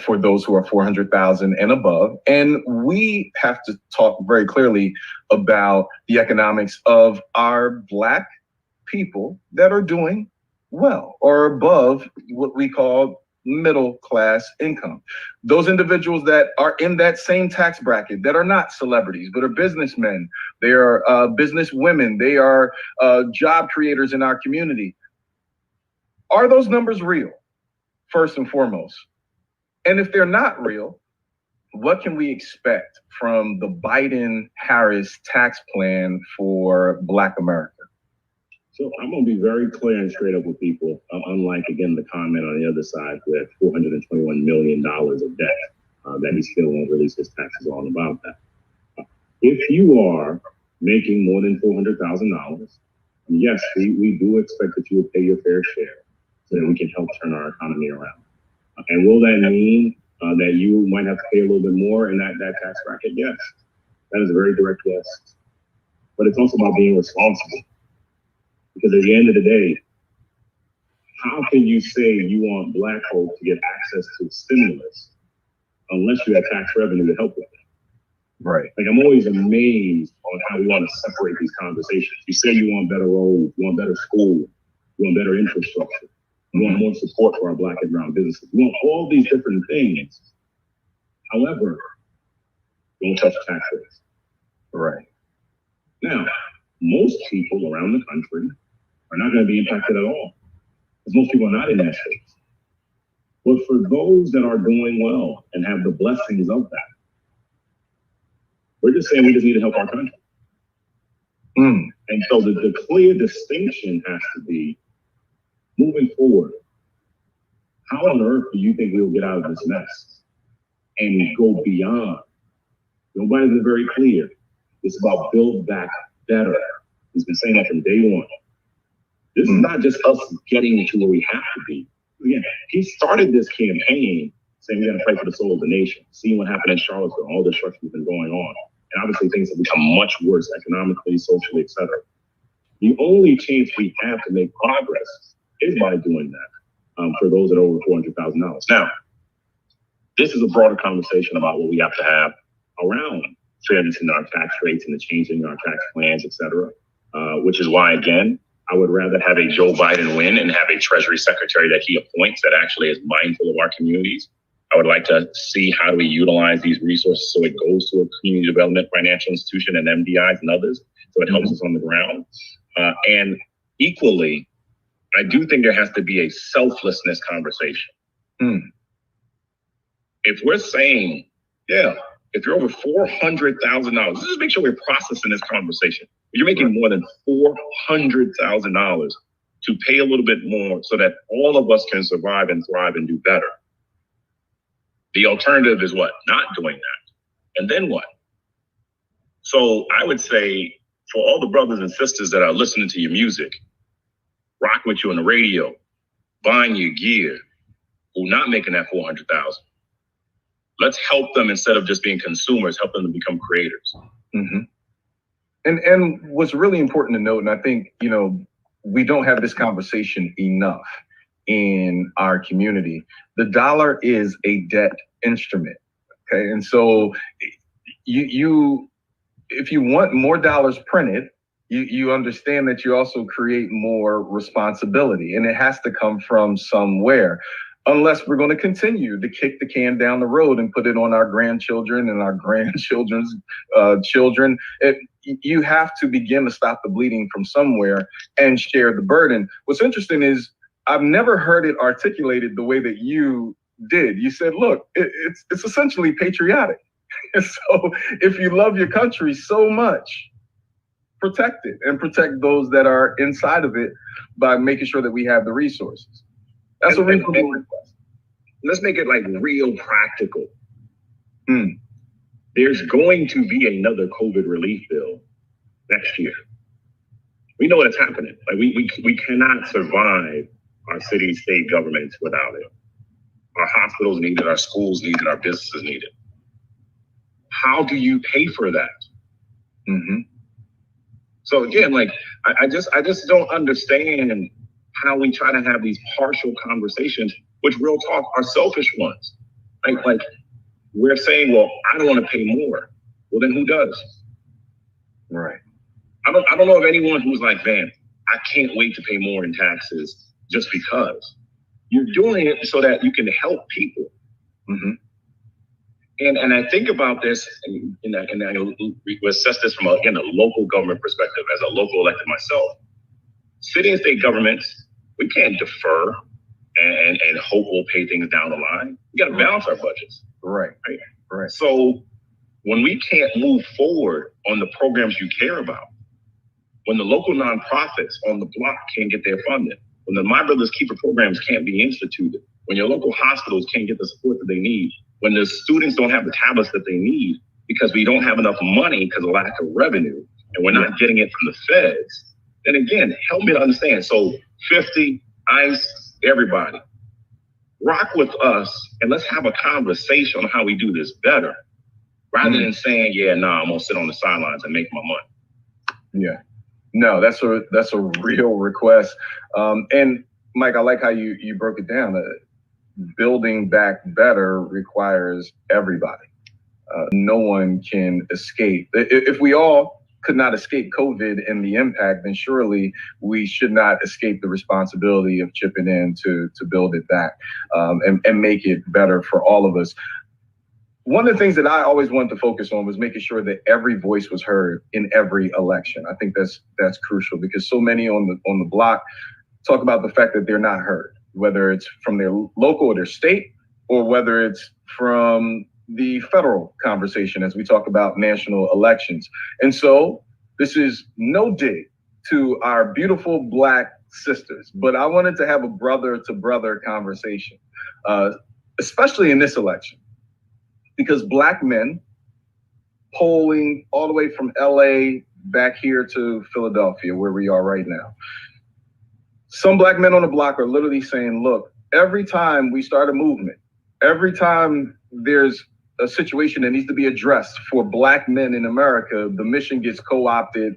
for those who are 400,000 and above. And we have to talk very clearly about the economics of our Black people that are doing well or above what we call middle class income. Those individuals that are in that same tax bracket that are not celebrities, but are businessmen, they are business women, they are job creators in our community. Are those numbers real, first and foremost? And if they're not real, what can we expect from the Biden-Harris tax plan for Black America? So I'm going to be very clear and straight up with people, unlike, again, the comment on the other side with $421 million of debt that he still won't release his taxes on about that. If you are making more than $400,000, yes, we do expect that you will pay your fair share so that we can help turn our economy around. And will that mean that you might have to pay a little bit more in that tax bracket? Yes, that is a very direct yes. But it's also about being responsible. Because at the end of the day, how can you say you want Black folks to get access to stimulus unless you have tax revenue to help with it? Right. Like, I'm always amazed on how we want to separate these conversations. You say you want better roads, you want better schools, you want better infrastructure, you want more support for our Black and brown businesses. You want all these different things. However, don't touch tax rates. Right. Now, most people around the country are not going to be impacted at all, because most people are not in that space. But for those that are doing well and have the blessings of that, we're just saying we just need to help our country. And so the clear distinction has to be, moving forward, how on earth do you think we'll get out of this mess and go beyond? Nobody's been very clear. It's about build back better. He's been saying that from day one. This is not just us getting to where we have to be. Again, he started this campaign saying we're going to fight for the soul of the nation, seeing what happened in Charlottesville, all the destruction that's been going on. And obviously things have become much worse economically, socially, et cetera. The only chance we have to make progress is by doing that for those that are over $400,000. Now, this is a broader conversation about what we have to have around fairness in our tax rates and the changing in our tax plans, et cetera, which is why, again, I would rather have a Joe Biden win and have a Treasury Secretary that he appoints that actually is mindful of our communities. I would like to see how do we utilize these resources so it goes to a community development financial institution and MDIs and others, so it helps us on the ground. And equally, I do think there has to be a selflessness conversation. If we're saying, yeah, if you're over $400,000, let's just make sure we're processing this conversation. If you're making more than $400,000 to pay a little bit more so that all of us can survive and thrive and do better. The alternative is what? Not doing that. And then what? So I would say for all the brothers and sisters that are listening to your music, rocking with you on the radio, buying your gear, who not making that $400,000, Let's help them instead of just being consumers, help them to become creators. Mm-hmm. And what's really important to note, and I think, we don't have this conversation enough in our community. The dollar is a debt instrument. Okay. And so you if you want more dollars printed, you understand that you also create more responsibility, and it has to come from somewhere. Unless we're going to continue to kick the can down the road and put it on our grandchildren and our grandchildren's children. You have to begin to stop the bleeding from somewhere and share the burden. What's interesting is I've never heard it articulated the way that you did. You said, look, it's essentially patriotic. And so if you love your country so much, protect it and protect those that are inside of it by making sure that we have the resources. That's a reasonable request. Let's make it like real practical. There's going to be another COVID relief bill next year. We know what's happening. Like we cannot survive our city, state governments without it. Our hospitals need it, our schools need it, our businesses need it. How do you pay for that? Mm-hmm. So again, like I just don't understand how we try to have these partial conversations, which real talk are selfish ones. Like we're saying, well, I don't want to pay more. Well, then who does? Right. I don't know of anyone who's like, man, I can't wait to pay more in taxes just because. You're doing it so that you can help people. Mm-hmm. And I think about this, and I assess this from a local government perspective, as a local elected myself. City and state governments, we can't defer and hope we'll pay things down the line. We got to balance our budgets. Right. So when we can't move forward on the programs you care about, when the local nonprofits on the block can't get their funding, when the My Brother's Keeper programs can't be instituted, when your local hospitals can't get the support that they need, when the students don't have the tablets that they need because we don't have enough money because of lack of revenue, and we're not getting it from the feds, then again, help me to understand. So 50, ICE, everybody, rock with us and let's have a conversation on how we do this better, rather than saying, I'm gonna sit on the sidelines and make my money. Yeah. No, that's a real request. And Mike, I like how you broke it down. Building back better requires everybody. No one can escape. If we all could not escape COVID and the impact, then surely we should not escape the responsibility of chipping in to build it back and make it better for all of us. One of the things that I always wanted to focus on was making sure that every voice was heard in every election. I think that's crucial because so many on the block talk about the fact that they're not heard, whether it's from their local or their state, or whether it's from the federal conversation as we talk about national elections. And so this is no dig to our beautiful Black sisters, but I wanted to have a brother to brother conversation, especially in this election, because Black men polling all the way from LA back here to Philadelphia, where we are right now. Some Black men on the block are literally saying, look, every time we start a movement, every time there's a situation that needs to be addressed for Black men in America, the mission gets co-opted,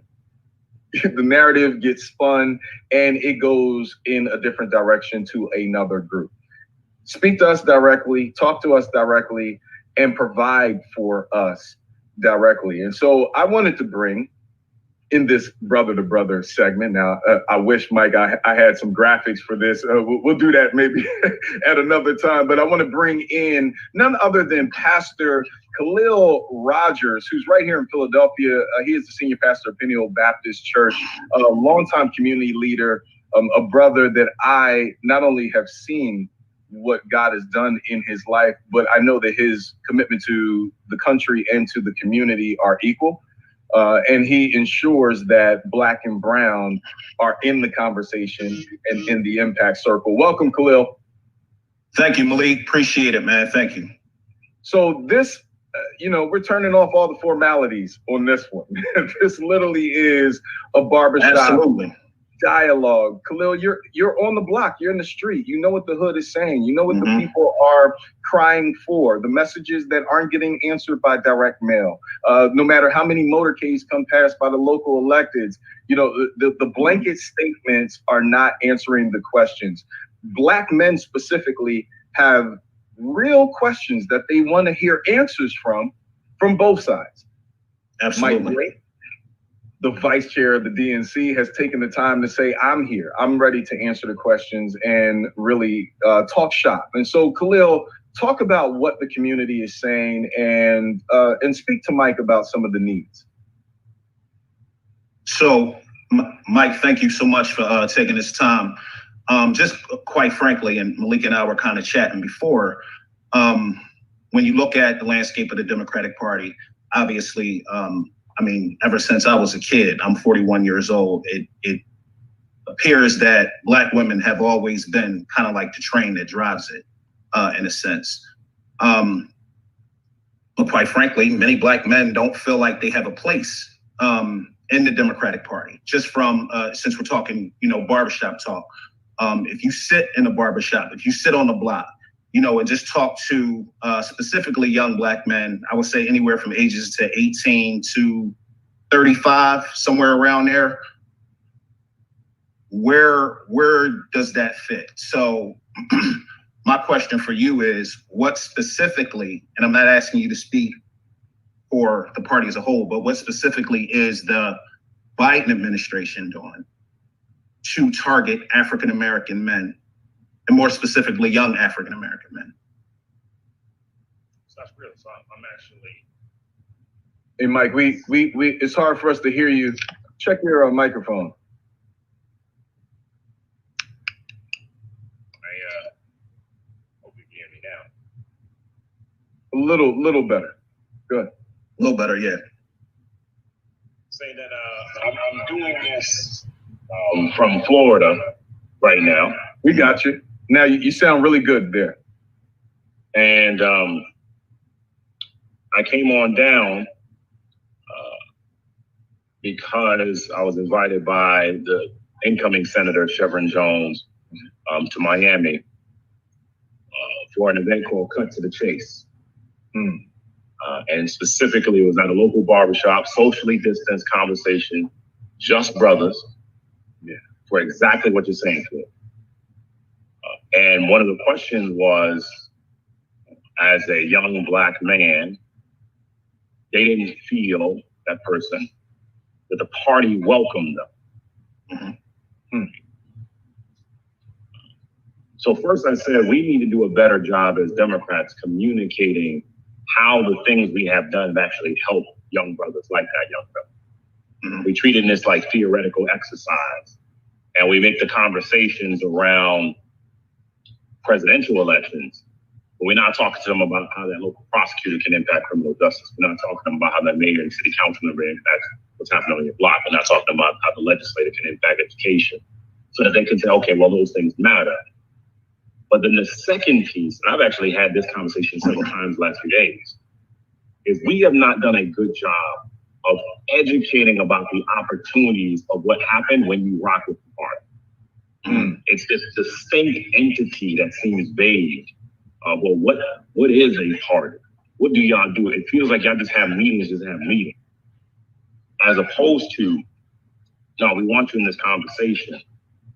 the narrative gets spun, and it goes in a different direction to another group. Speak to us directly, talk to us directly, and provide for us directly. And so I wanted to bring in this brother to brother segment. Now, I wish, Mike, I had some graphics for this. We'll do that maybe at another time. But I want to bring in none other than Pastor Khalil Rogers, who's right here in Philadelphia. He is the senior pastor of Peniel Baptist Church, a longtime community leader, a brother that I not only have seen what God has done in his life, but I know that his commitment to the country and to the community are equal. And he ensures that Black and brown are in the conversation and in the impact circle. Welcome, Khalil. Thank you, Malik. Appreciate it, man. Thank you. So this, we're turning off all the formalities on this one. This literally is a barbershop dialogue. Khalil, you're on the block. You're in the street. You know what the hood is saying. You know what the people are crying for. The messages that aren't getting answered by direct mail. No matter how many motorcades come past by the local electeds, you know, the blanket statements are not answering the questions. Black men specifically have real questions that they want to hear answers from both sides. Absolutely. Mike, the vice chair of the DNC, has taken the time to say, I'm here. I'm ready to answer the questions and really talk shop. And so, Khalil, talk about what the community is saying and speak to Mike about some of the needs. So, Mike, thank you so much for taking this time. Just quite frankly, and Malik and I were kind of chatting before, when you look at the landscape of the Democratic Party, obviously, I mean, ever since I was a kid, I'm 41 years old, it appears that Black women have always been kind of like the train that drives it, in a sense. But quite frankly, many Black men don't feel like they have a place in the Democratic Party. Just from, since we're talking, you know, barbershop talk, if you sit in a barbershop, if you sit on the block, you know, and just talk to specifically young Black men, I would say anywhere from ages to 18 to 35, somewhere around there, where does that fit? So my question for you is, what specifically, and I'm not asking you to speak for the party as a whole, but what specifically is the Biden administration doing to target African-American men, and more specifically, young African-American men? So that's real. So I'm actually. Hey, Mike, we it's hard for us to hear you. Check your microphone. Hope you can hear me now. A little better. Good. A little better, yeah. Say that I'm doing this from Florida right now. We got you. Now you sound really good there. And I came on down because I was invited by the incoming Senator Chevron Jones to Miami for an event called Cut to the Chase. And specifically, it was at a local barbershop, socially distanced conversation, just brothers, for exactly what you're saying, Phil. And one of the questions was, as a young Black man, they didn't feel, that person, that the party welcomed them. So first I said, we need to do a better job as Democrats communicating how the things we have done have actually helped young brothers like that young brother. We treated this like theoretical exercise, and we make the conversations around presidential elections, but we're not talking to them about how that local prosecutor can impact criminal justice. We're not talking to them about how that mayor and city council member impacts what's happening on your block. We're not talking about how the legislator can impact education, so that they can say, okay, well, those things matter. But then the second piece, and I've actually had this conversation several times the last few days, is we have not done a good job of educating about the opportunities of what happened when you rock with the party. It's this distinct entity that seems vague. Well, what is a party? What do y'all do? It feels like y'all just have meetings, as opposed to, no, we want you in this conversation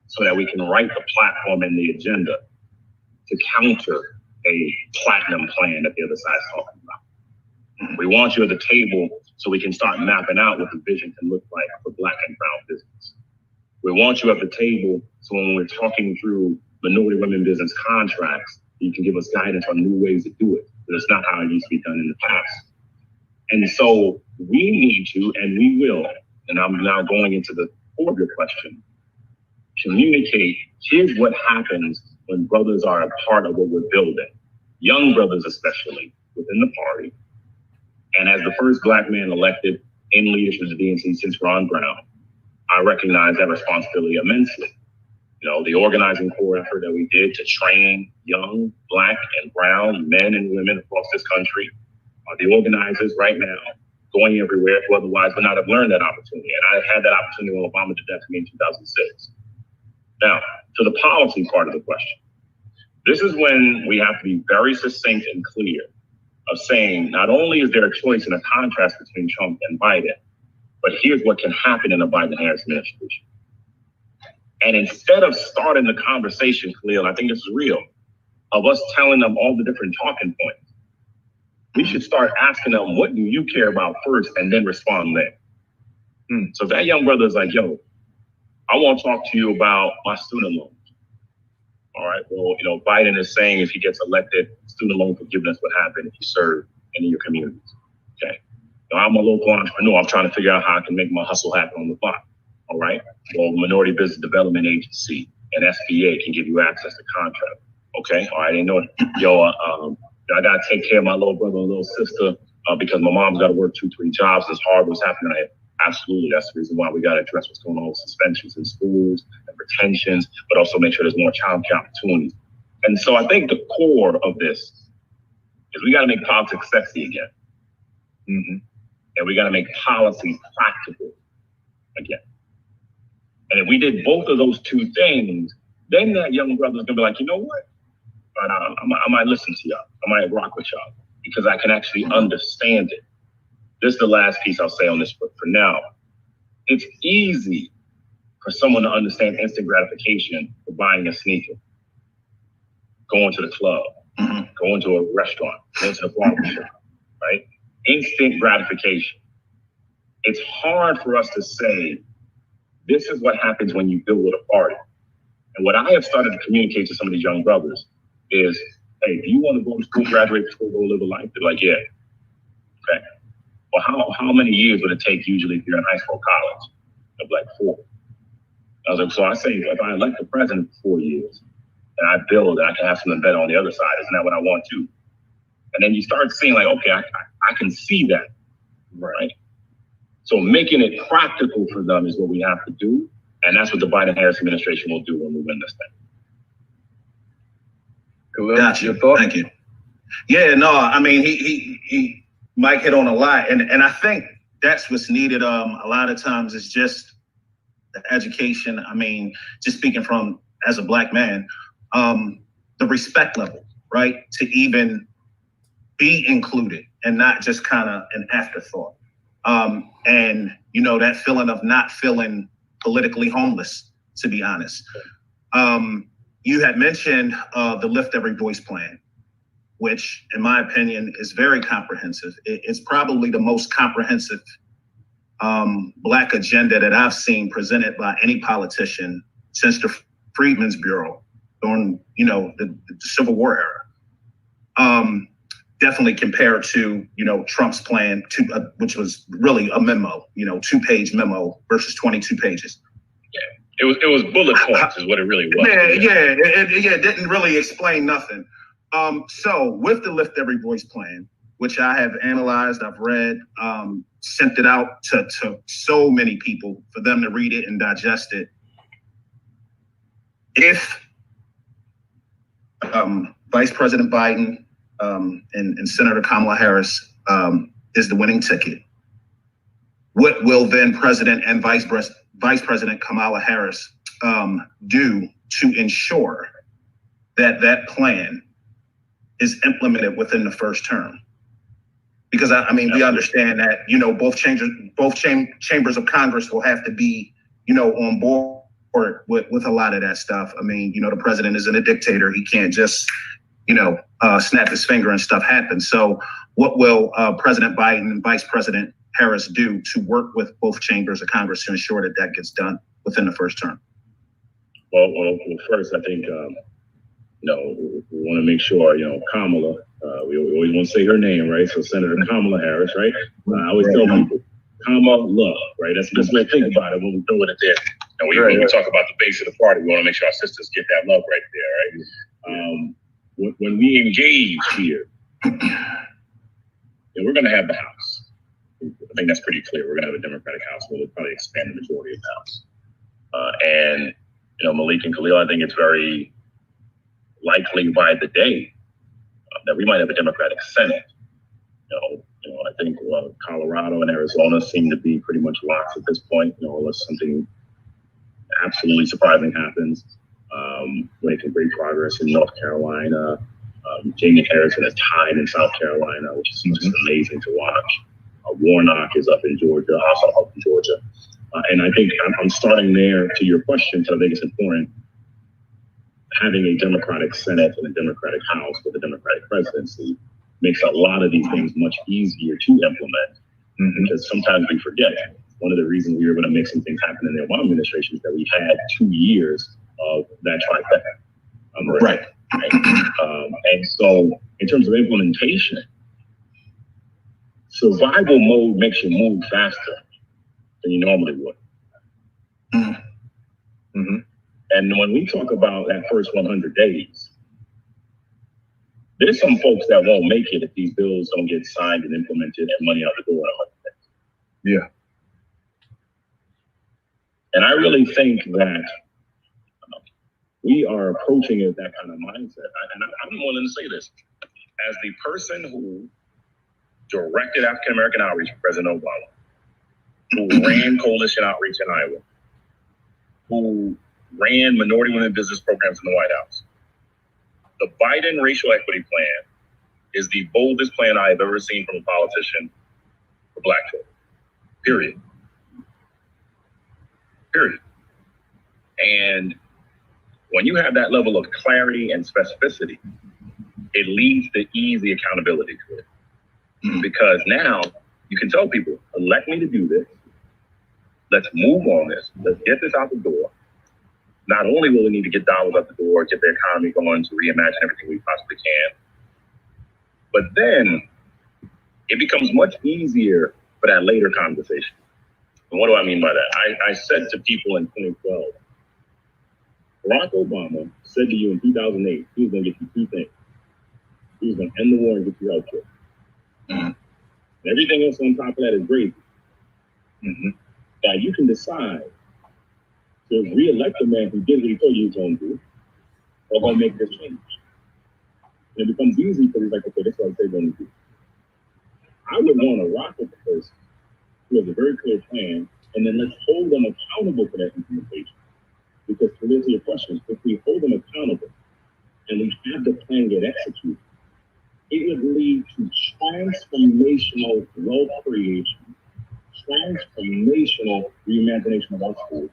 so that we can write the platform and the agenda to counter a platinum plan that the other side's talking about. We want you at the table so we can start mapping out what the vision can look like for Black and brown business. We want you at the table so when we're talking through minority women business contracts, you can give us guidance on new ways to do it. But it's not how it used to be done in the past. And so we need to, and we will, and I'm now going into the core of your question, communicate, here's what happens when brothers are a part of what we're building. Young brothers especially within the party. And as the first Black man elected in leadership of the DNC since Ron Brown, I recognize that responsibility immensely. You know, the organizing core effort that we did to train young Black and brown men and women across this country are the organizers right now going everywhere who otherwise would not have learned that opportunity. And I had that opportunity when Obama did that to me in 2006. Now, to the policy part of the question, this is when we have to be very succinct and clear of saying, not only is there a choice and a contrast between Trump and Biden, but here's what can happen in a Biden-Harris administration. And instead of starting the conversation, Khalil, I think this is real, of us telling them all the different talking points, we should start asking them, what do you care about first, and then respond there. So if that young brother is like, yo, I want to talk to you about my student loans. All right, well, you know, Biden is saying if he gets elected, student loan forgiveness would happen if you serve in your communities. Okay. Now, I'm a local entrepreneur. I'm trying to figure out how I can make my hustle happen on the block. All right. Well, Minority Business Development Agency and SBA can give you access to contract. Okay. All right. I know, yo, I got to take care of my little brother and little sister because my mom's got to work 2-3 jobs. It's hard what's happening. Absolutely. That's the reason why we got to address what's going on with suspensions in schools and retentions, but also make sure there's more child care opportunities. And so I think the core of this is we got to make politics sexy again. And we got to make policy practical again. And if we did both of those two things, then that young brother's gonna be like, you know what? I might listen to y'all. I might rock with y'all because I can actually understand it. This is the last piece I'll say on this, but for now, it's easy for someone to understand instant gratification for buying a sneaker, going to the club, going to a restaurant, going to the barbershop, right? Instant gratification. It's hard for us to say, this is what happens when you build a party. And what I have started to communicate to some of these young brothers is, hey, do you want to go to school, graduate from school, go live a life? They're like, yeah. Okay. Well, how many years would it take usually if you're in high school or college? They're like 4. I was like, so I say, if I elect the president for 4 years and I build and I can have something better on the other side, isn't that what I want to? And then you start seeing like, okay, I can see that, right? So making it practical for them is what we have to do. And that's what the Biden-Harris administration will do when we win this thing. Khalil, gotcha. Your thought? Thank you. Yeah, no, I mean, he Mike hit on a lot. And I think that's what's needed. A lot of times it's just the education. I mean, just speaking from as a Black man, the respect level, right? To even be included and not just kind of an afterthought. And, you know, that feeling of not feeling politically homeless, to be honest. You had mentioned the Lift Every Voice plan, which in my opinion is very comprehensive. It's probably the most comprehensive Black agenda that I've seen presented by any politician since the Freedmen's Bureau during, you know, the Civil War era. Definitely compared to, you know, Trump's plan, which was really a memo, you know, 2-page memo versus 22 pages. Yeah, it was bullet points is what it really was. It didn't really explain nothing. So with the Lift Every Voice plan, which I have analyzed, I've read, sent it out to so many people for them to read it and digest it. If Vice President Biden and Senator Kamala Harris is the winning ticket, what will then President and Vice President Kamala Harris do to ensure that that plan is implemented within the first term? Because I mean, we understand that, you know, both chambers of Congress will have to be, you know, on board with a lot of that stuff. I mean, you know, the president isn't a dictator. He can't just, you know, snap his finger and stuff happens. So what will President Biden and Vice President Harris do to work with both chambers of Congress to ensure that that gets done within the first term? Well, first, I think, you know, we want to make sure, you know, Kamala, we always want to say her name, right? So Senator Kamala Harris, right? I always tell people, Kamala, right? That's the best way to think about it when we're doing it there. And when we talk about the base of the party, we want to make sure our sisters get that love right there, right? When we engage here, and we're going to have the House. I think that's pretty clear. We're going to have a Democratic House. We'll probably expand the majority of the House. And, you know, Malik and Khalil, I think it's very likely by the day that we might have a Democratic Senate. You know, I think Colorado and Arizona seem to be pretty much locked at this point, unless something absolutely surprising happens. Making great progress in North Carolina. Jamie Harrison is tied in South Carolina, which is just amazing to watch. Warnock is up in Georgia, also up in Georgia. And I think I'm starting there to your question, so I think it's important. Having a Democratic Senate and a Democratic House with a Democratic presidency makes a lot of these things much easier to implement, because sometimes we forget. One of the reasons we were able to make some things happen in the Obama administration is that we had 2 years of that trifecta. Right. And so in terms of implementation, survival mode makes you move faster than you normally would. And when we talk about that first 100 days, there's some folks that won't make it if these bills don't get signed and implemented and money out the door in 100 days. Yeah. And I really think that we are approaching it with that kind of mindset. And I'm willing to say this. As the person who directed African-American outreach for President Obama, who ran coalition outreach in Iowa, who ran minority women business programs in the White House, the Biden racial equity plan is the boldest plan I have ever seen from a politician for Black folk. Period. And when you have that level of clarity and specificity, it leads to easy accountability to it. Because now you can tell people, elect me to do this. Let's move on this. Let's get this out the door. Not only will we need to get dollars out the door, get the economy going to reimagine everything we possibly can, but then it becomes much easier for that later conversation. And what do I mean by that? I said to people in 2012, Barack Obama said to you in 2008, he was going to get you 2 things. He was going to end the war and get you health care. And everything else on top of that is gravy. Now you can decide to re-elect a man who did what he told you he was going to do, or going to make this change. And it becomes easy because he's like, okay, this is what I say going to do. I would want to rock with the person who has a very clear plan, and then let's hold them accountable for that implementation. Because to answer your question, if we hold them accountable and we have the plan get executed, it would lead to transformational wealth creation, transformational reimagination of our schools,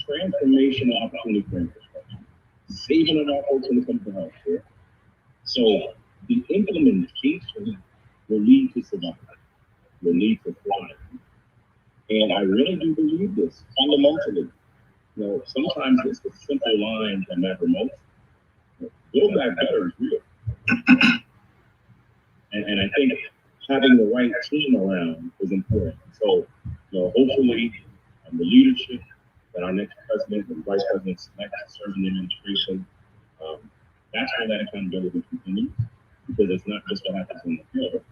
transformational opportunity for infrastructure, saving of our folks when it comes to health care. So the implementation will lead to survival, will lead to thrive. And I really do believe this fundamentally. Sometimes it's the simple lines that matter most. Build Back Better is real. And I think having the right team around is important. So, hopefully the leadership that our next president and vice president select to serve in the administration, that's where that accountability continues, because it's not just what happens on the field,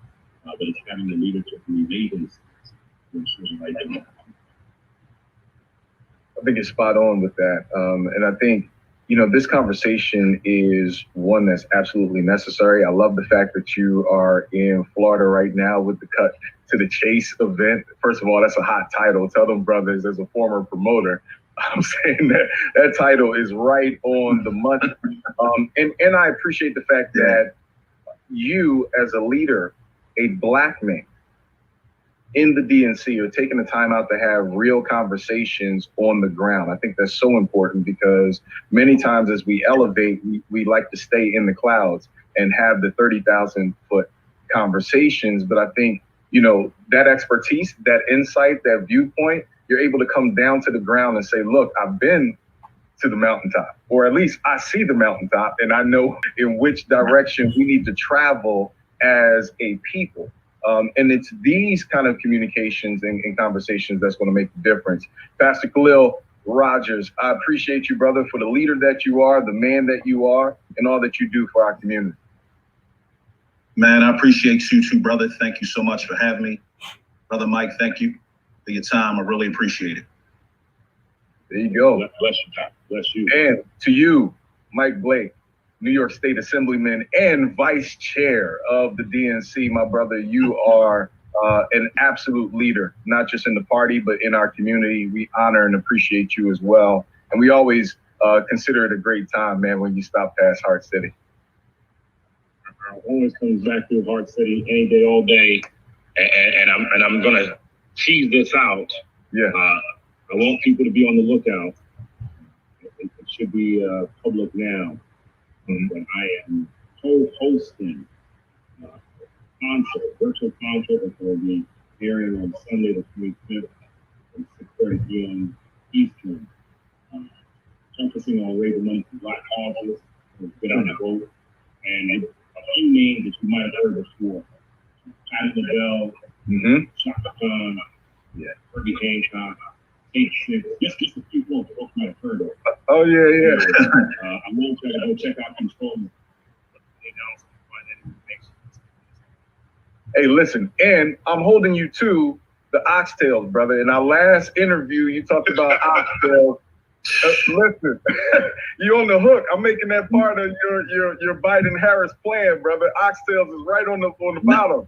but it's having the leadership who made the decisions to ensure the right thing. I think you're spot on with that. And I think, this conversation is one that's absolutely necessary. I love the fact that you are in Florida right now with the Cut to the Chase event. First of all, that's a hot title. Tell them brothers, as a former promoter, I'm saying that title is right on the money. And I appreciate the fact that you, as a leader, a Black man, in the DNC are taking the time out to have real conversations on the ground. I think that's so important, because many times as we elevate, we like to stay in the clouds and have the 30,000 foot conversations. But I think, that expertise, that insight, that viewpoint, you're able to come down to the ground and say, look, I've been to the mountaintop, or at least I see the mountaintop and I know in which direction we need to travel as a people. And it's these kind of communications and conversations that's going to make the difference. Pastor Khalil Rogers, I appreciate you, brother, for the leader that you are, the man that you are, and all that you do for our community. Man, I appreciate you too, brother. Thank you so much for having me. Brother Mike, thank you for your time. I really appreciate it. There you go. Bless you, God. Bless you. And to you, Mike Blake, New York State Assemblyman and Vice-Chair of the DNC. My brother, you are an absolute leader, not just in the party, but in our community. We honor and appreciate you as well. And we always consider it a great time, man, when you stop past Hart City. Always comes back to Hart City any day, all day. And I'm going to tease this out. Yeah. I want people to be on the lookout. It should be public now. When I am co-hosting a virtual concert that will be airing on Sunday the 25th at 6:30 p.m. Eastern, focusing on raising money for Black causes, get out and vote, and a few names that you might have heard before: Patti LaBelle, Chaka Khan, Herbie Hancock, Kate Six, just a few more folks might have heard of. Oh yeah. I want you to go check out Control. Hey, listen, and I'm holding you to the oxtails, brother. In our last interview, you talked about oxtails. Listen, you on the hook. I'm making that part of your Biden-Harris plan, brother. Oxtails is right on the bottom.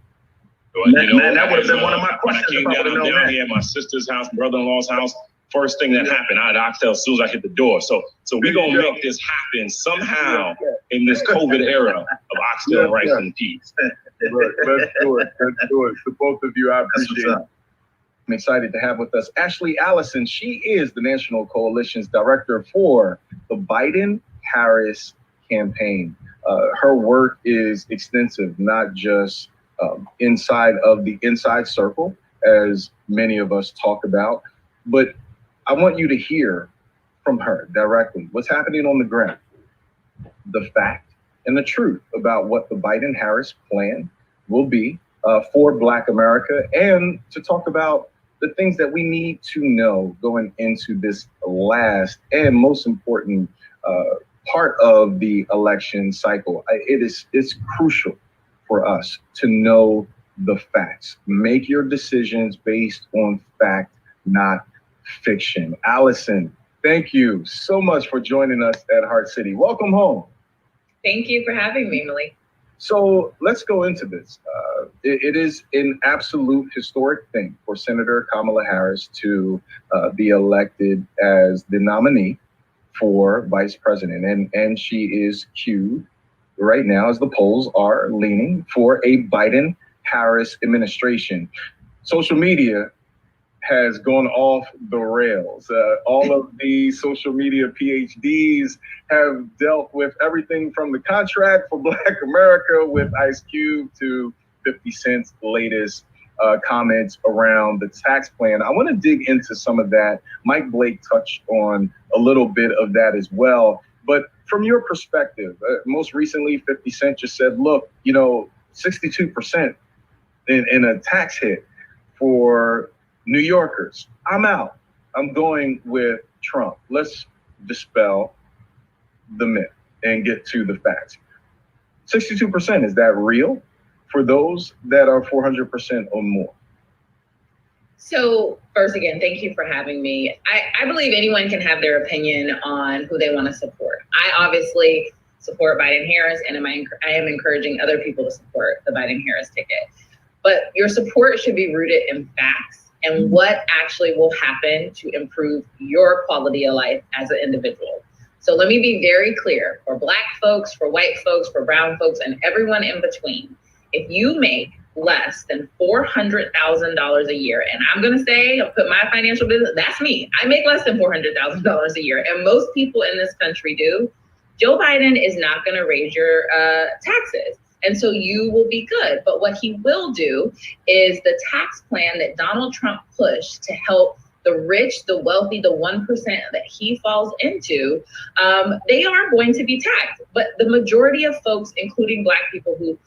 Man, that would have been one of my questions. I came down here at my sister's house, brother-in-law's house. First thing that happened, I had oxtails as soon as I hit the door. So we're going to make this happen somehow in this COVID era of oxtail, rice, and peas. Look, let's do it. To both of you, I appreciate it. I'm excited to have with us Ashley Alison. She is the National Coalition's director for the Biden-Harris campaign. Her work is extensive, not just inside of the inside circle, as many of us talk about, but I want you to hear from her directly what's happening on the ground, the fact and the truth about what the Biden-Harris plan will be for Black America, and to talk about the things that we need to know going into this last and most important part of the election cycle. It's crucial for us to know the facts. Make your decisions based on fact, not fiction. Alison, thank you so much for joining us at Hart City. Welcome home. Thank you for having me, Malik. So let's go into this. It is an absolute historic thing for Senator Kamala Harris to be elected as the nominee for vice president. And she is queued right now, as the polls are leaning, for a Biden-Harris administration. Social media has gone off the rails. All of the social media PhDs have dealt with everything from the contract for Black America with Ice Cube to 50 Cent's latest comments around the tax plan. I want to dig into some of that. Mike Blake touched on a little bit of that as well. But from your perspective, most recently, 50 Cent just said, look, 62% in a tax hit for New Yorkers. I'm out. I'm going with Trump. Let's dispel the myth and get to the facts. 62%, is that real for those that are 400% or more? So first, again, thank you for having me. I believe anyone can have their opinion on who they want to support. I obviously support Biden-Harris, and I am encouraging other people to support the Biden-Harris ticket. But your support should be rooted in facts and what actually will happen to improve your quality of life as an individual. So let me be very clear, for Black folks, for white folks, for brown folks, and everyone in between. If you make less than $400,000 a year, and I'm gonna say, I'll put my financial business, that's me. I make less than $400,000 a year, and most people in this country do. Joe Biden is not gonna raise your taxes. And so you will be good. But what he will do is the tax plan that Donald Trump pushed to help the rich, the wealthy, the 1% that he falls into, they are going to be taxed. But the majority of folks, including Black people who,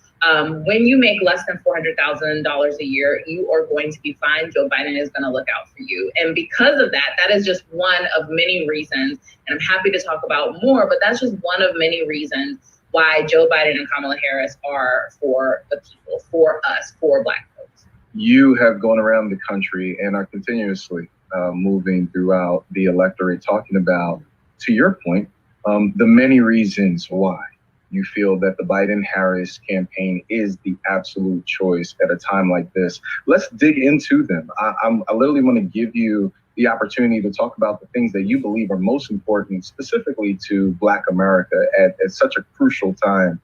when you make less than $400,000 a year, you are going to be fine. Joe Biden is going to look out for you. And because of that, that is just one of many reasons. And I'm happy to talk about more, but that's just one of many reasons why Joe Biden and Kamala Harris are for the people, for us, for Black folks. You have gone around the country and are continuously moving throughout the electorate, talking about, to your point, the many reasons why you feel that the Biden-Harris campaign is the absolute choice at a time like this. Let's dig into them. I literally want to give you the opportunity to talk about the things that you believe are most important, specifically to Black America at such a crucial time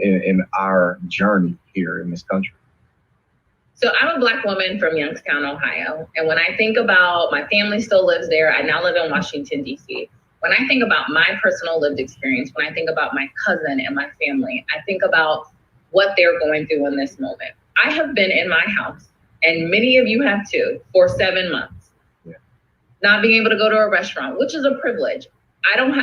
in our journey here in this country. So I'm a Black woman from Youngstown, Ohio. And when I think about, my family still lives there. I now live in Washington, D.C. When I think about my personal lived experience, when I think about my cousin and my family, I think about what they're going through in this moment. I have been in my house, and many of you have too, for 7 months. Not being able to go to a restaurant, which is a privilege.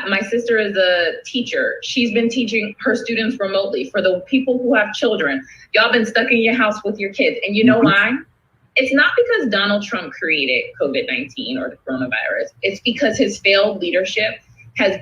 My sister is a teacher. She's been teaching her students remotely. For the people who have children, y'all been stuck in your house with your kids. And you know why? It's not because Donald Trump created COVID-19 or the coronavirus. It's because his failed leadership has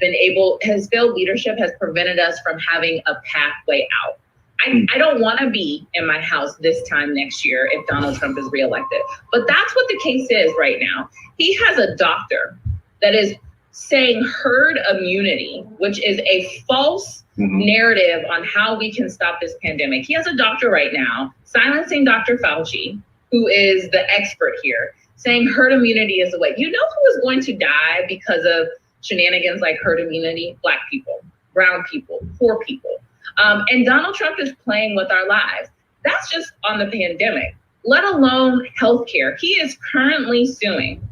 prevented us from having a pathway out. I don't want to be in my house this time next year if Donald Trump is reelected. But that's what the case is right now. He has a doctor that is saying herd immunity, which is a false narrative on how we can stop this pandemic. He has a doctor right now silencing Dr. Fauci, who is the expert here, saying herd immunity is the way. You know who is going to die because of shenanigans like herd immunity? Black people, brown people, poor people. And Donald Trump is playing with our lives. That's just on the pandemic, let alone healthcare. He is currently suing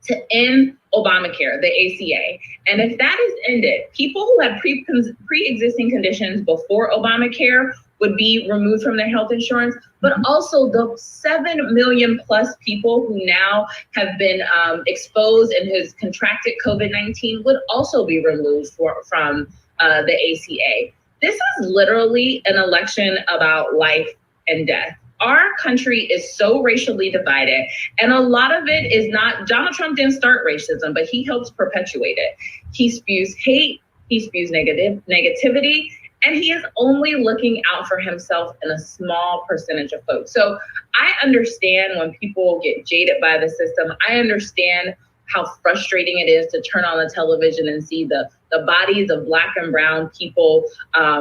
to end Obamacare, the ACA. And if that is ended, people who had pre-existing conditions before Obamacare would be removed from their health insurance, but also the 7 million plus people who now have been exposed and has contracted COVID-19 would also be removed from the ACA. This is literally an election about life and death. Our country is so racially divided, and a lot of it is not, Donald Trump didn't start racism, but he helps perpetuate it. He spews hate, he spews negativity, and he is only looking out for himself and a small percentage of folks. So I understand when people get jaded by the system. I understand how frustrating it is to turn on the television and see the bodies of Black and brown people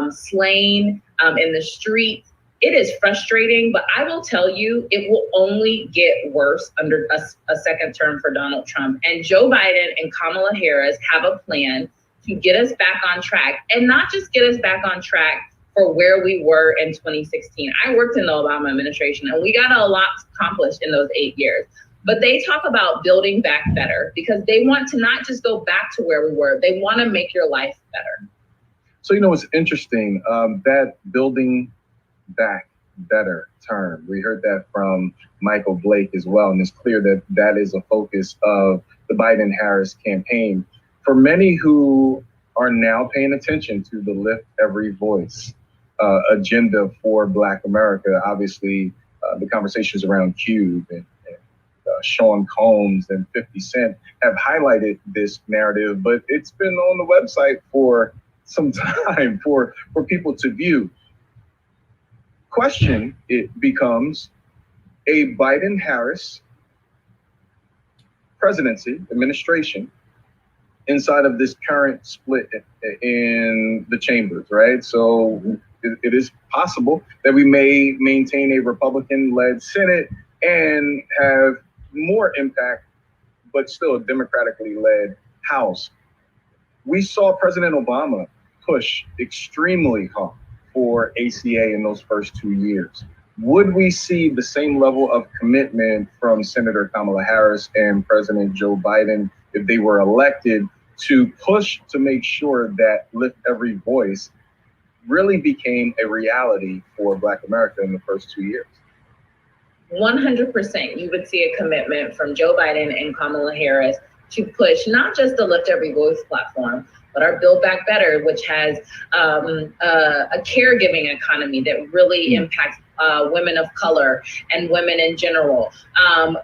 slain in the streets. It is frustrating, but I will tell you, it will only get worse under a second term for Donald Trump. And Joe Biden and Kamala Harris have a plan to get us back on track, and not just get us back on track for where we were in 2016. I worked in the Obama administration, and we got a lot accomplished in those 8 years. But they talk about building back better because they want to not just go back to where we were, they want to make your life better. So, it's interesting, that building back better term. We heard that from Michael Blake as well, and it's clear that that is a focus of the Biden-Harris campaign. For many who are now paying attention to the Lift Every Voice agenda for Black America, obviously the conversations around Cube and Sean Combs and 50 Cent have highlighted this narrative, but it's been on the website for some time for people to view. Question, it becomes a Biden-Harris presidency, administration, inside of this current split in the chambers, right? So it is possible that we may maintain a Republican-led Senate and have more impact, but still a democratically led House. We saw President Obama push extremely hard for ACA in those first 2 years. Would we see the same level of commitment from Senator Kamala Harris and President Joe Biden if they were elected to push to make sure that Lift Every Voice really became a reality for Black America in the first 2 years? 100%, you would see a commitment from Joe Biden and Kamala Harris to push not just the Lift Every Voice platform, but our Build Back Better, which has a caregiving economy that really impacts women of color and women in general,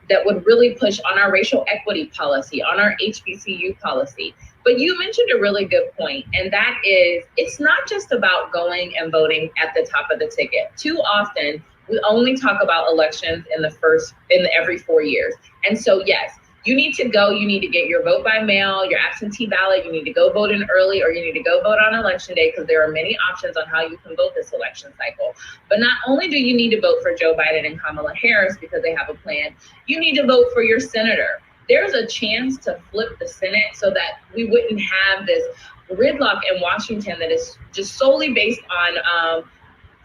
that would really push on our racial equity policy, on our HBCU policy. But you mentioned a really good point, and that is, it's not just about going and voting at the top of the ticket. Too often, we only talk about elections in every 4 years. And so, yes, You need to go, you need to get your vote by mail, your absentee ballot, you need to go vote in early, or you need to go vote on election day, because there are many options on how you can vote this election cycle. But not only do you need to vote for Joe Biden and Kamala Harris because they have a plan, you need to vote for your senator. There's a chance to flip the Senate so that we wouldn't have this gridlock in Washington that is just solely based on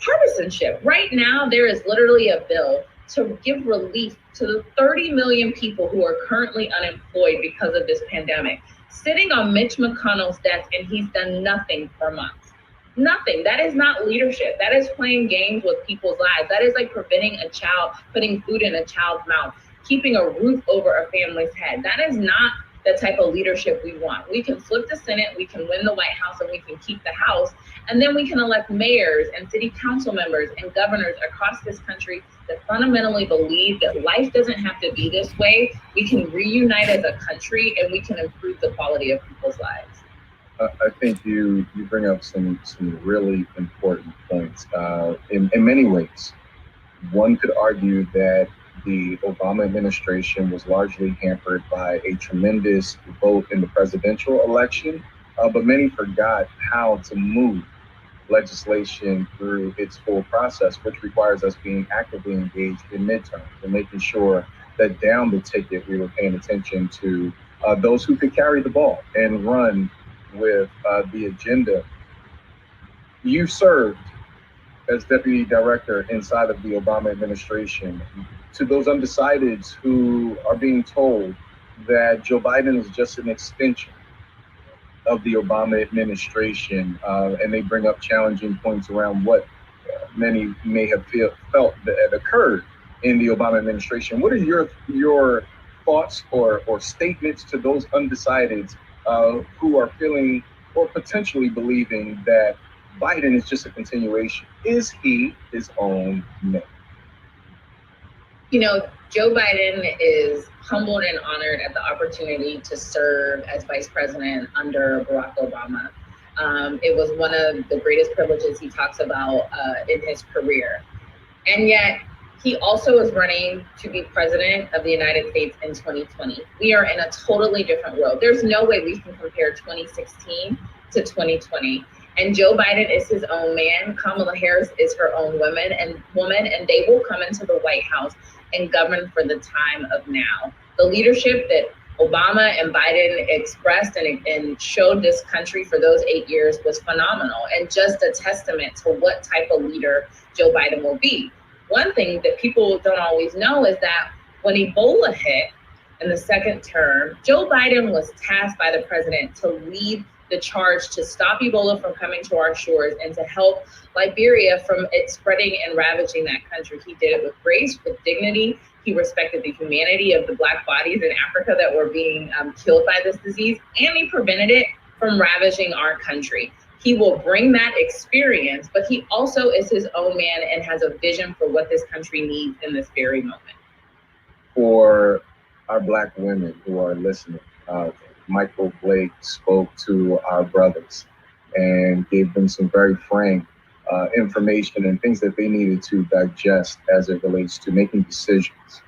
partisanship. Right now, there is literally a bill to give relief to the 30 million people who are currently unemployed because of this pandemic, sitting on Mitch McConnell's desk, and he's done nothing for months. Nothing. That is not leadership. That is playing games with people's lives. That is like preventing a child, putting food in a child's mouth, keeping a roof over a family's head. That is not the type of leadership we want. We can flip the Senate, we can win the White House, and we can keep the House, and then we can elect mayors and city council members and governors across this country that fundamentally believe that life doesn't have to be this way. We can reunite as a country, and we can improve the quality of people's lives. I think you bring up some really important points. In many ways, one could argue that the Obama administration was largely hampered by a tremendous vote in the presidential election, but many forgot how to move legislation through its full process, which requires us being actively engaged in midterms and making sure that down the ticket we were paying attention to those who could carry the ball and run with the agenda. You served as deputy director inside of the Obama administration. To those undecideds who are being told that Joe Biden is just an extension of the Obama administration, and they bring up challenging points around what many may have felt that occurred in the Obama administration. What are your thoughts or statements to those undecideds who are feeling or potentially believing that Biden is just a continuation? Is he his own man? You know, Joe Biden is humbled and honored at the opportunity to serve as vice president under Barack Obama. It was one of the greatest privileges he talks about in his career. And yet, he also is running to be president of the United States in 2020. We are in a totally different world. There's no way we can compare 2016 to 2020. And Joe Biden is his own man. Kamala Harris is her own woman, and they will come into the White House and govern for the time of now. The leadership that Obama and Biden expressed and showed this country for those 8 years was phenomenal, and just a testament to what type of leader Joe Biden will be. One thing that people don't always know is that when Ebola hit in the second term, Joe Biden was tasked by the president to lead the charge to stop Ebola from coming to our shores and to help Liberia from it spreading and ravaging that country. He did it with grace, with dignity. He respected the humanity of the Black bodies in Africa that were being killed by this disease, and he prevented it from ravaging our country. He will bring that experience, but he also is his own man and has a vision for what this country needs in this very moment. For our Black women who are listening, Michael Blake spoke to our brothers and gave them some very frank information and things that they needed to digest as it relates to making decisions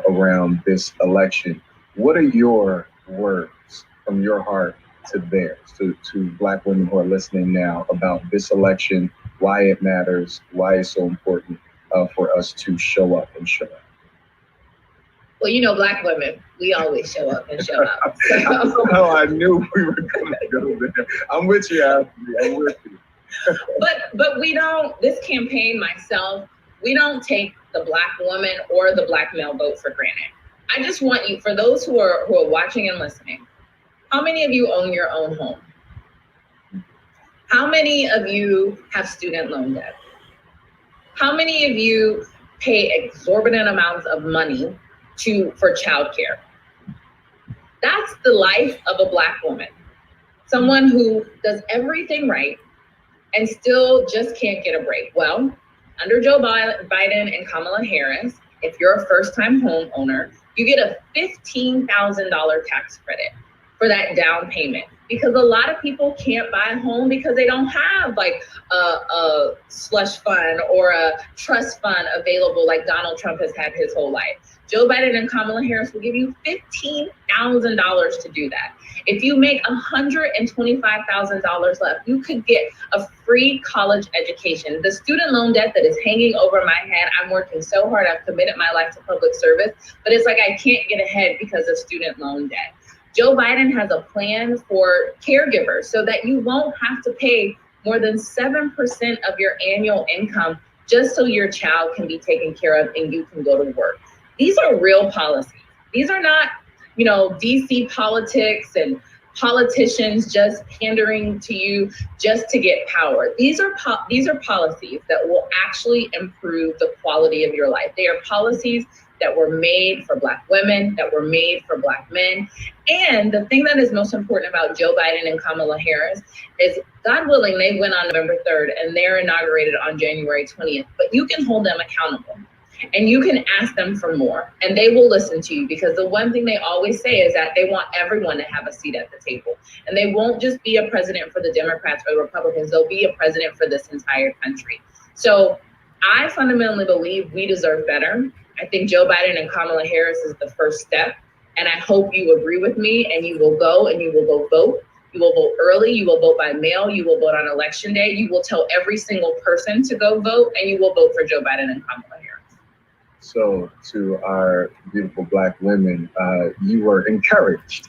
around this election. What are your words from your heart to theirs, to Black women who are listening now about this election, why it matters, why it's so important for us to show up and show up? Well, you know, Black women, we always show up and show up. Somehow I knew we were going to go there. I'm with you, Ashley. I'm with you. But we don't, this campaign, myself, we don't take the Black woman or the Black male vote for granted. I just want you, for those who are watching and listening, how many of you own your own home? How many of you have student loan debt? How many of you pay exorbitant amounts of money for childcare? That's the life of a Black woman. Someone who does everything right and still just can't get a break. Well, under Joe Biden and Kamala Harris, if you're a first-time homeowner, you get a $15,000 tax credit for that down payment. because a lot of people can't buy a home because they don't have like a slush fund or a trust fund available like Donald Trump has had his whole life. Joe Biden and Kamala Harris will give you $15,000 to do that. If you make $125,000 left, you could get a free college education. The student loan debt that is hanging over my head, I'm working so hard, I've committed my life to public service, but it's like I can't get ahead because of student loan debt. Joe Biden has a plan for caregivers so that you won't have to pay more than 7% of your annual income just so your child can be taken care of and you can go to work. These are real policies. These are not, DC politics and politicians just pandering to you just to get power. These are policies that will actually improve the quality of your life. They are policies that were made for Black women, that were made for Black men. And the thing that is most important about Joe Biden and Kamala Harris is, God willing, they went on November 3rd and they're inaugurated on January 20th, but you can hold them accountable. And you can ask them for more, and they will listen to you, because the one thing they always say is that they want everyone to have a seat at the table. And they won't just be a president for the Democrats or the Republicans, they'll be a president for this entire country. So I fundamentally believe we deserve better. I think Joe Biden and Kamala Harris is the first step. And I hope you agree with me and you will go vote. You will vote early, you will vote by mail, you will vote on election day, you will tell every single person to go vote, and you will vote for Joe Biden and Kamala Harris. So to our beautiful Black women, you were encouraged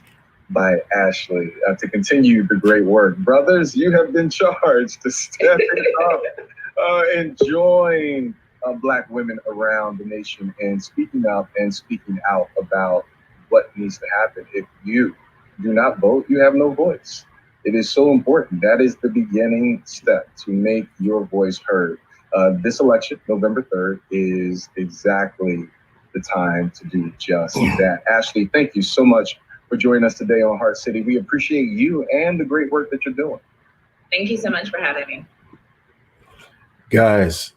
by Ashley to continue the great work. Brothers, you have been charged to step up and join Black women around the nation and speaking up and speaking out about what needs to happen. If you do not vote, you have no voice. It is so important. That is the beginning step to make your voice heard. This election, November 3rd, is exactly the time to do just that. Ashley, thank you so much for joining us today on Heart City. We appreciate you and the great work that you're doing. Thank you so much for having me. Guys,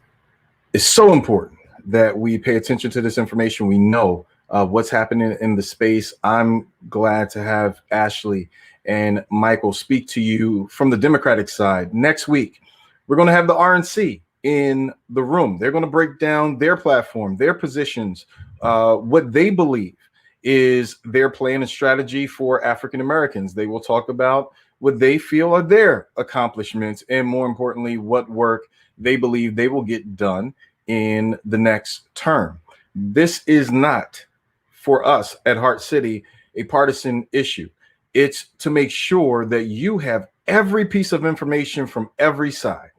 it's so important that we pay attention to this information. We know what's happening in the space. I'm glad to have Ashley and Michael speak to you from the Democratic side. Next week, we're going to have the RNC in the room. They're going to break down their platform, their positions, what they believe is their plan and strategy for African Americans. They will talk about what they feel are their accomplishments and, more importantly, what work they believe they will get done in the next term. This is not, for us at Heart City, a partisan issue. It's to make sure that you have every piece of information from every side.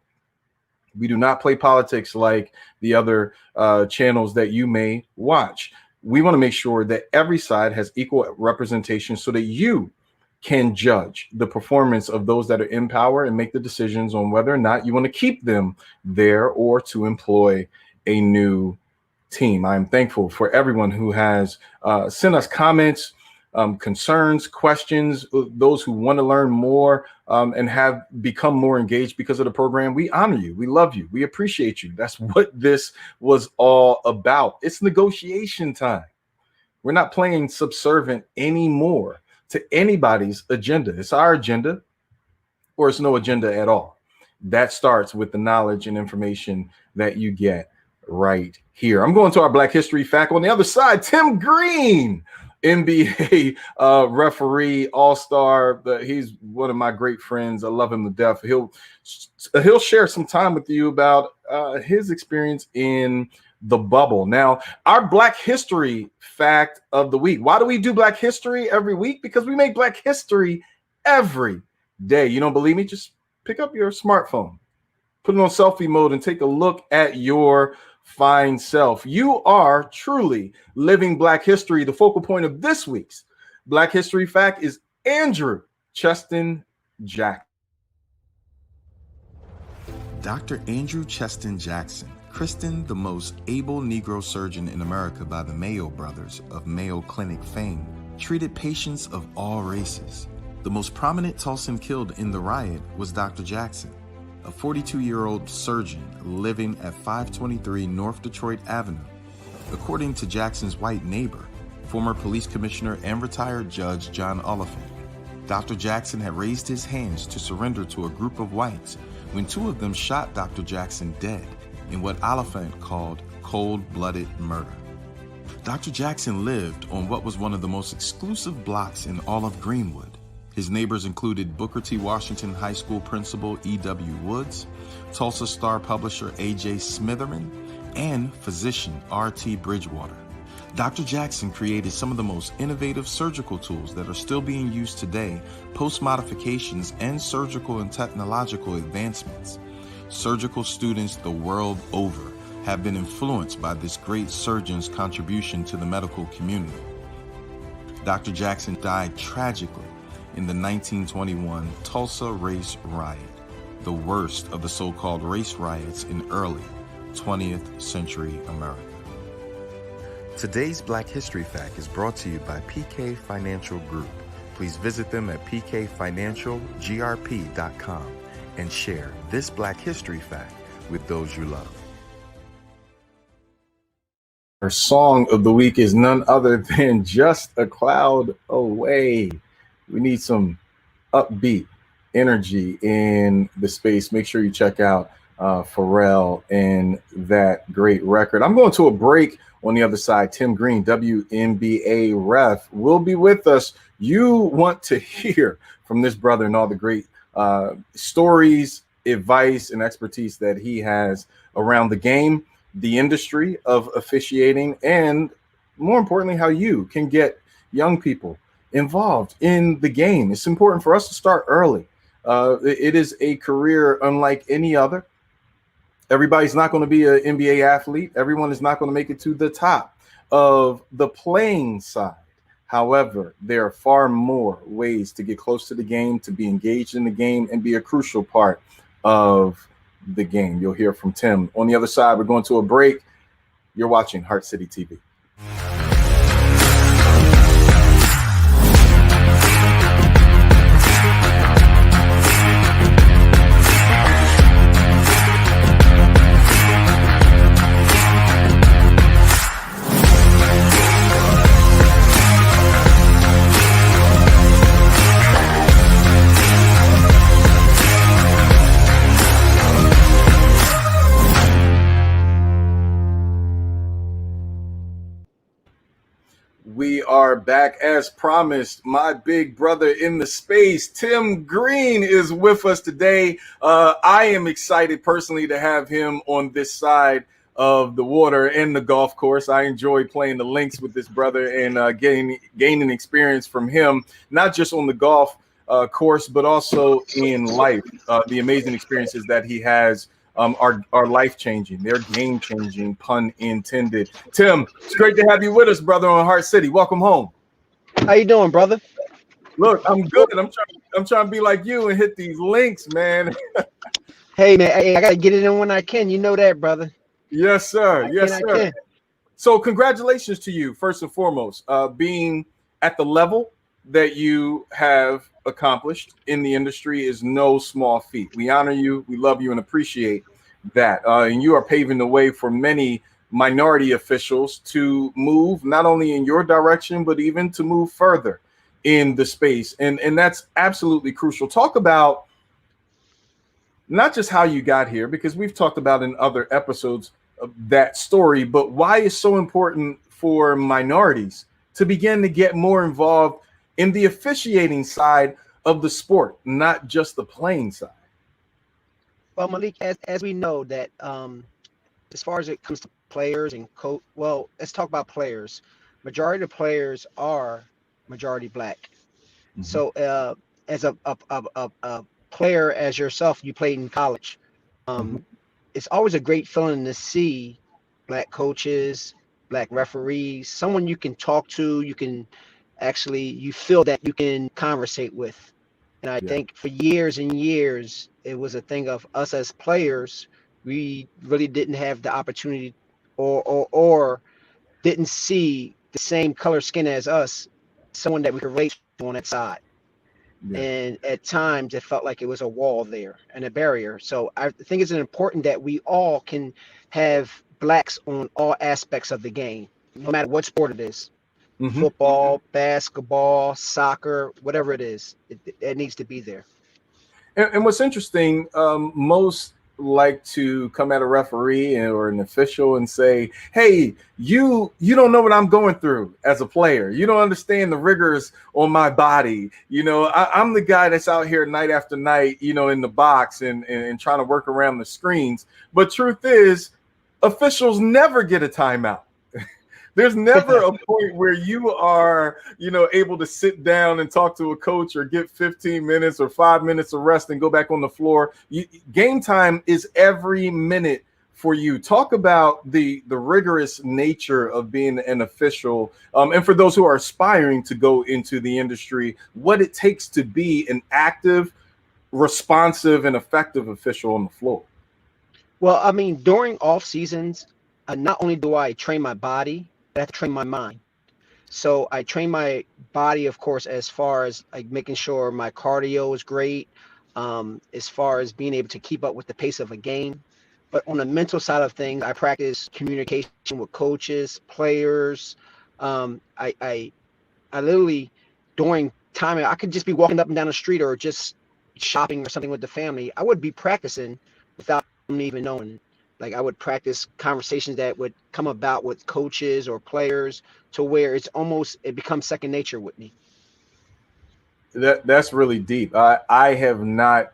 We do not play politics like the other channels that you may watch. We want to make sure that every side has equal representation so that you can judge the performance of those that are in power and make the decisions on whether or not you want to keep them there or to employ a new team. I'm thankful for everyone who has sent us comments, concerns, questions, those who want to learn more and have become more engaged because of the program. We honor you. We love you. We appreciate you. That's what this was all about. It's negotiation time. We're not playing subservient anymore to anybody's agenda. It's our agenda or it's no agenda at all. That starts with the knowledge and information that you get right here. I'm going to our Black History fact. On the other side, Tim Greene, NBA referee, all-star. He's one of my great friends. I love him to death. He'll share some time with you about his experience in the bubble. Now, our Black History fact of the week. Why do we do Black History every week? Because we make Black History every day. You don't believe me? Just pick up your smartphone, put it on selfie mode, and take a look at your fine self. You are truly living Black history. The focal point of this week's Black History fact is Andrew Cheston Jackson. Dr. Andrew Cheston Jackson, christened the most able Negro surgeon in America by the Mayo brothers of Mayo Clinic fame, treated patients of all races. The most prominent Tulsan killed in the riot was Dr. Jackson, a 42-year-old surgeon living at 523 North Detroit Avenue. According to Jackson's white neighbor, former police commissioner and retired Judge John Oliphant, Dr. Jackson had raised his hands to surrender to a group of whites when two of them shot Dr. Jackson dead in what Oliphant called cold-blooded murder. Dr. Jackson lived on what was one of the most exclusive blocks in all of Greenwood. His neighbors included Booker T. Washington High School principal E.W. Woods, Tulsa Star publisher A.J. Smitherman, and physician R.T. Bridgewater. Dr. Jackson created some of the most innovative surgical tools that are still being used today, post-modifications and surgical and technological advancements. Surgical students the world over have been influenced by this great surgeon's contribution to the medical community. Dr. Jackson died tragically in the 1921 Tulsa race riot, the worst of the so-called race riots in early 20th century America. Today's Black History Fact is brought to you by PK Financial Group. Please visit them at pkfinancialgrp.com and share this Black History Fact with those you love. Our song of the week is none other than Just a Cloud Away. We need some upbeat energy in the space. Make sure you check out Pharrell and that great record. I'm going to a break. On the other side, Tim Greene, WNBA ref, will be with us. You want to hear from this brother and all the great stories, advice, and expertise that he has around the game, the industry of officiating, and more importantly, how you can get young people involved in the game. It's important for us to start early. It is a career unlike any other. Everybody's not going to be an NBA athlete. Everyone is not going to make it to the top of the playing side. However, there are far more ways to get close to the game, to be engaged in the game, and be a crucial part of the game. You'll hear from Tim. On the other side, we're going to a break. You're watching Heart City TV. We are back as promised. My big brother in the space, Tim Greene, is with us today. I am excited personally to have him on this side of the water and the golf course. I enjoy playing the links with this brother and gaining experience from him, not just on the golf course, but also in life. The amazing experiences that he has are life-changing. They're game-changing, pun intended. Tim, it's great to have you with us, brother, on Heart City. Welcome home. How you doing, brother? Look, I'm good. I'm trying to be like you and hit these links, man. Hey, man, I got to get it in when I can. You know that, brother. Yes, sir. Yes, sir. So congratulations to you, first and foremost, being at the level that you have accomplished in the industry is no small feat. We honor you, we love you, and appreciate that. And you are paving the way for many minority officials to move not only in your direction, but even to move further in the space. And that's absolutely crucial. Talk about not just how you got here, because we've talked about in other episodes of that story, but why it's so important for minorities to begin to get more involved in the officiating side of the sport, not just the playing side. Well, Malik, as we know that as far as it comes to players and coach, well, let's talk about players. Majority of players are majority Black. Mm-hmm. So as a player as yourself, you played in college. It's always a great feeling to see Black coaches, Black referees, someone you can talk to, you feel that you can conversate with. And I think for years and years, it was a thing of us as players, we really didn't have the opportunity or didn't see the same color skin as us, someone that we could relate to on that side. Yeah. And at times it felt like it was a wall there and a barrier. So I think it's important that we all can have Blacks on all aspects of the game, no matter what sport it is. football, basketball, soccer, whatever it is, it needs to be there. And what's interesting, most like to come at a referee or an official and say, "Hey, you don't know what I'm going through as a player. You don't understand the rigors on my body. You know, I'm the guy that's out here night after night, you know, in the box and trying to work around the screens." But truth is, officials never get a timeout. There's never a point where you are, you know, able to sit down and talk to a coach or get 15 minutes or 5 minutes of rest and go back on the floor. Game time is every minute for you. Talk about the rigorous nature of being an official, and for those who are aspiring to go into the industry, what it takes to be an active, responsive, and effective official on the floor. Well, I mean, during off seasons, not only do I train my body, I have to train my mind. So I train my body, of course, as far as like making sure my cardio is great, as far as being able to keep up with the pace of a game. But on the mental side of things, I practice communication with coaches, players. I literally, during time, I could just be walking up and down the street or just shopping or something with the family. I would be practicing without them even knowing. Like I would practice conversations that would come about with coaches or players to where it becomes second nature with me. That's really deep. I have not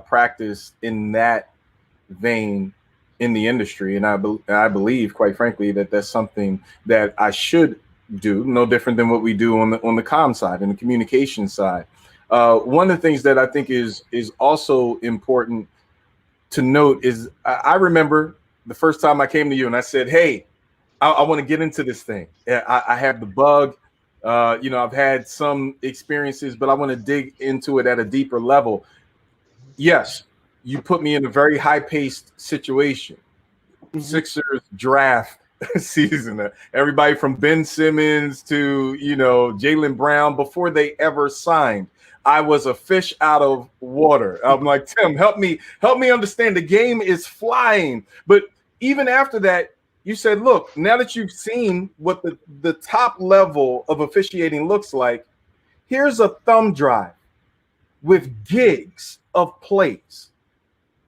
practiced in that vein in the industry, and I believe, quite frankly, that that's something that I should do. No different than what we do on the comm side and the communication side. One of the things that I think is also important to note is I remember the first time I came to you and I said, "Hey, I want to get into this thing. I have the bug. You know, I've had some experiences, but I want to dig into it at a deeper level." Yes, you put me in a very high-paced situation. Sixers draft season. Everybody from Ben Simmons to, you know, Jaylen Brown, before they ever signed, I was a fish out of water. I'm like, "Tim, help me understand the game is flying." But even after that, you said, "Look, now that you've seen what the top level of officiating looks like, here's a thumb drive with gigs of plays.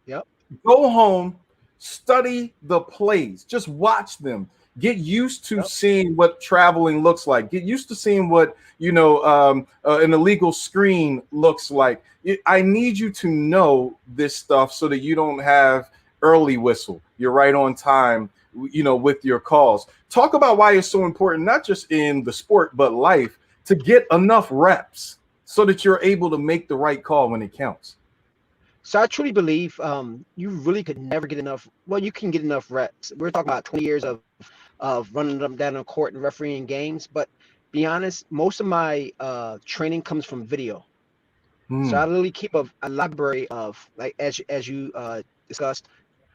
Yep. Go home, study the plays, just watch them. Get used to seeing what traveling looks like. Get used to seeing what, you know, an illegal screen looks like. I need you to know this stuff so that you don't have early whistle. You're right on time, you know, with your calls." Talk about why it's so important, not just in the sport, but life, to get enough reps so that you're able to make the right call when it counts. So I truly believe you really could never get enough. Well, you can get enough reps. We're talking about 20 years of running them down on court and refereeing games. But be honest, most of my training comes from video. So I literally keep a library of, like, as you discussed,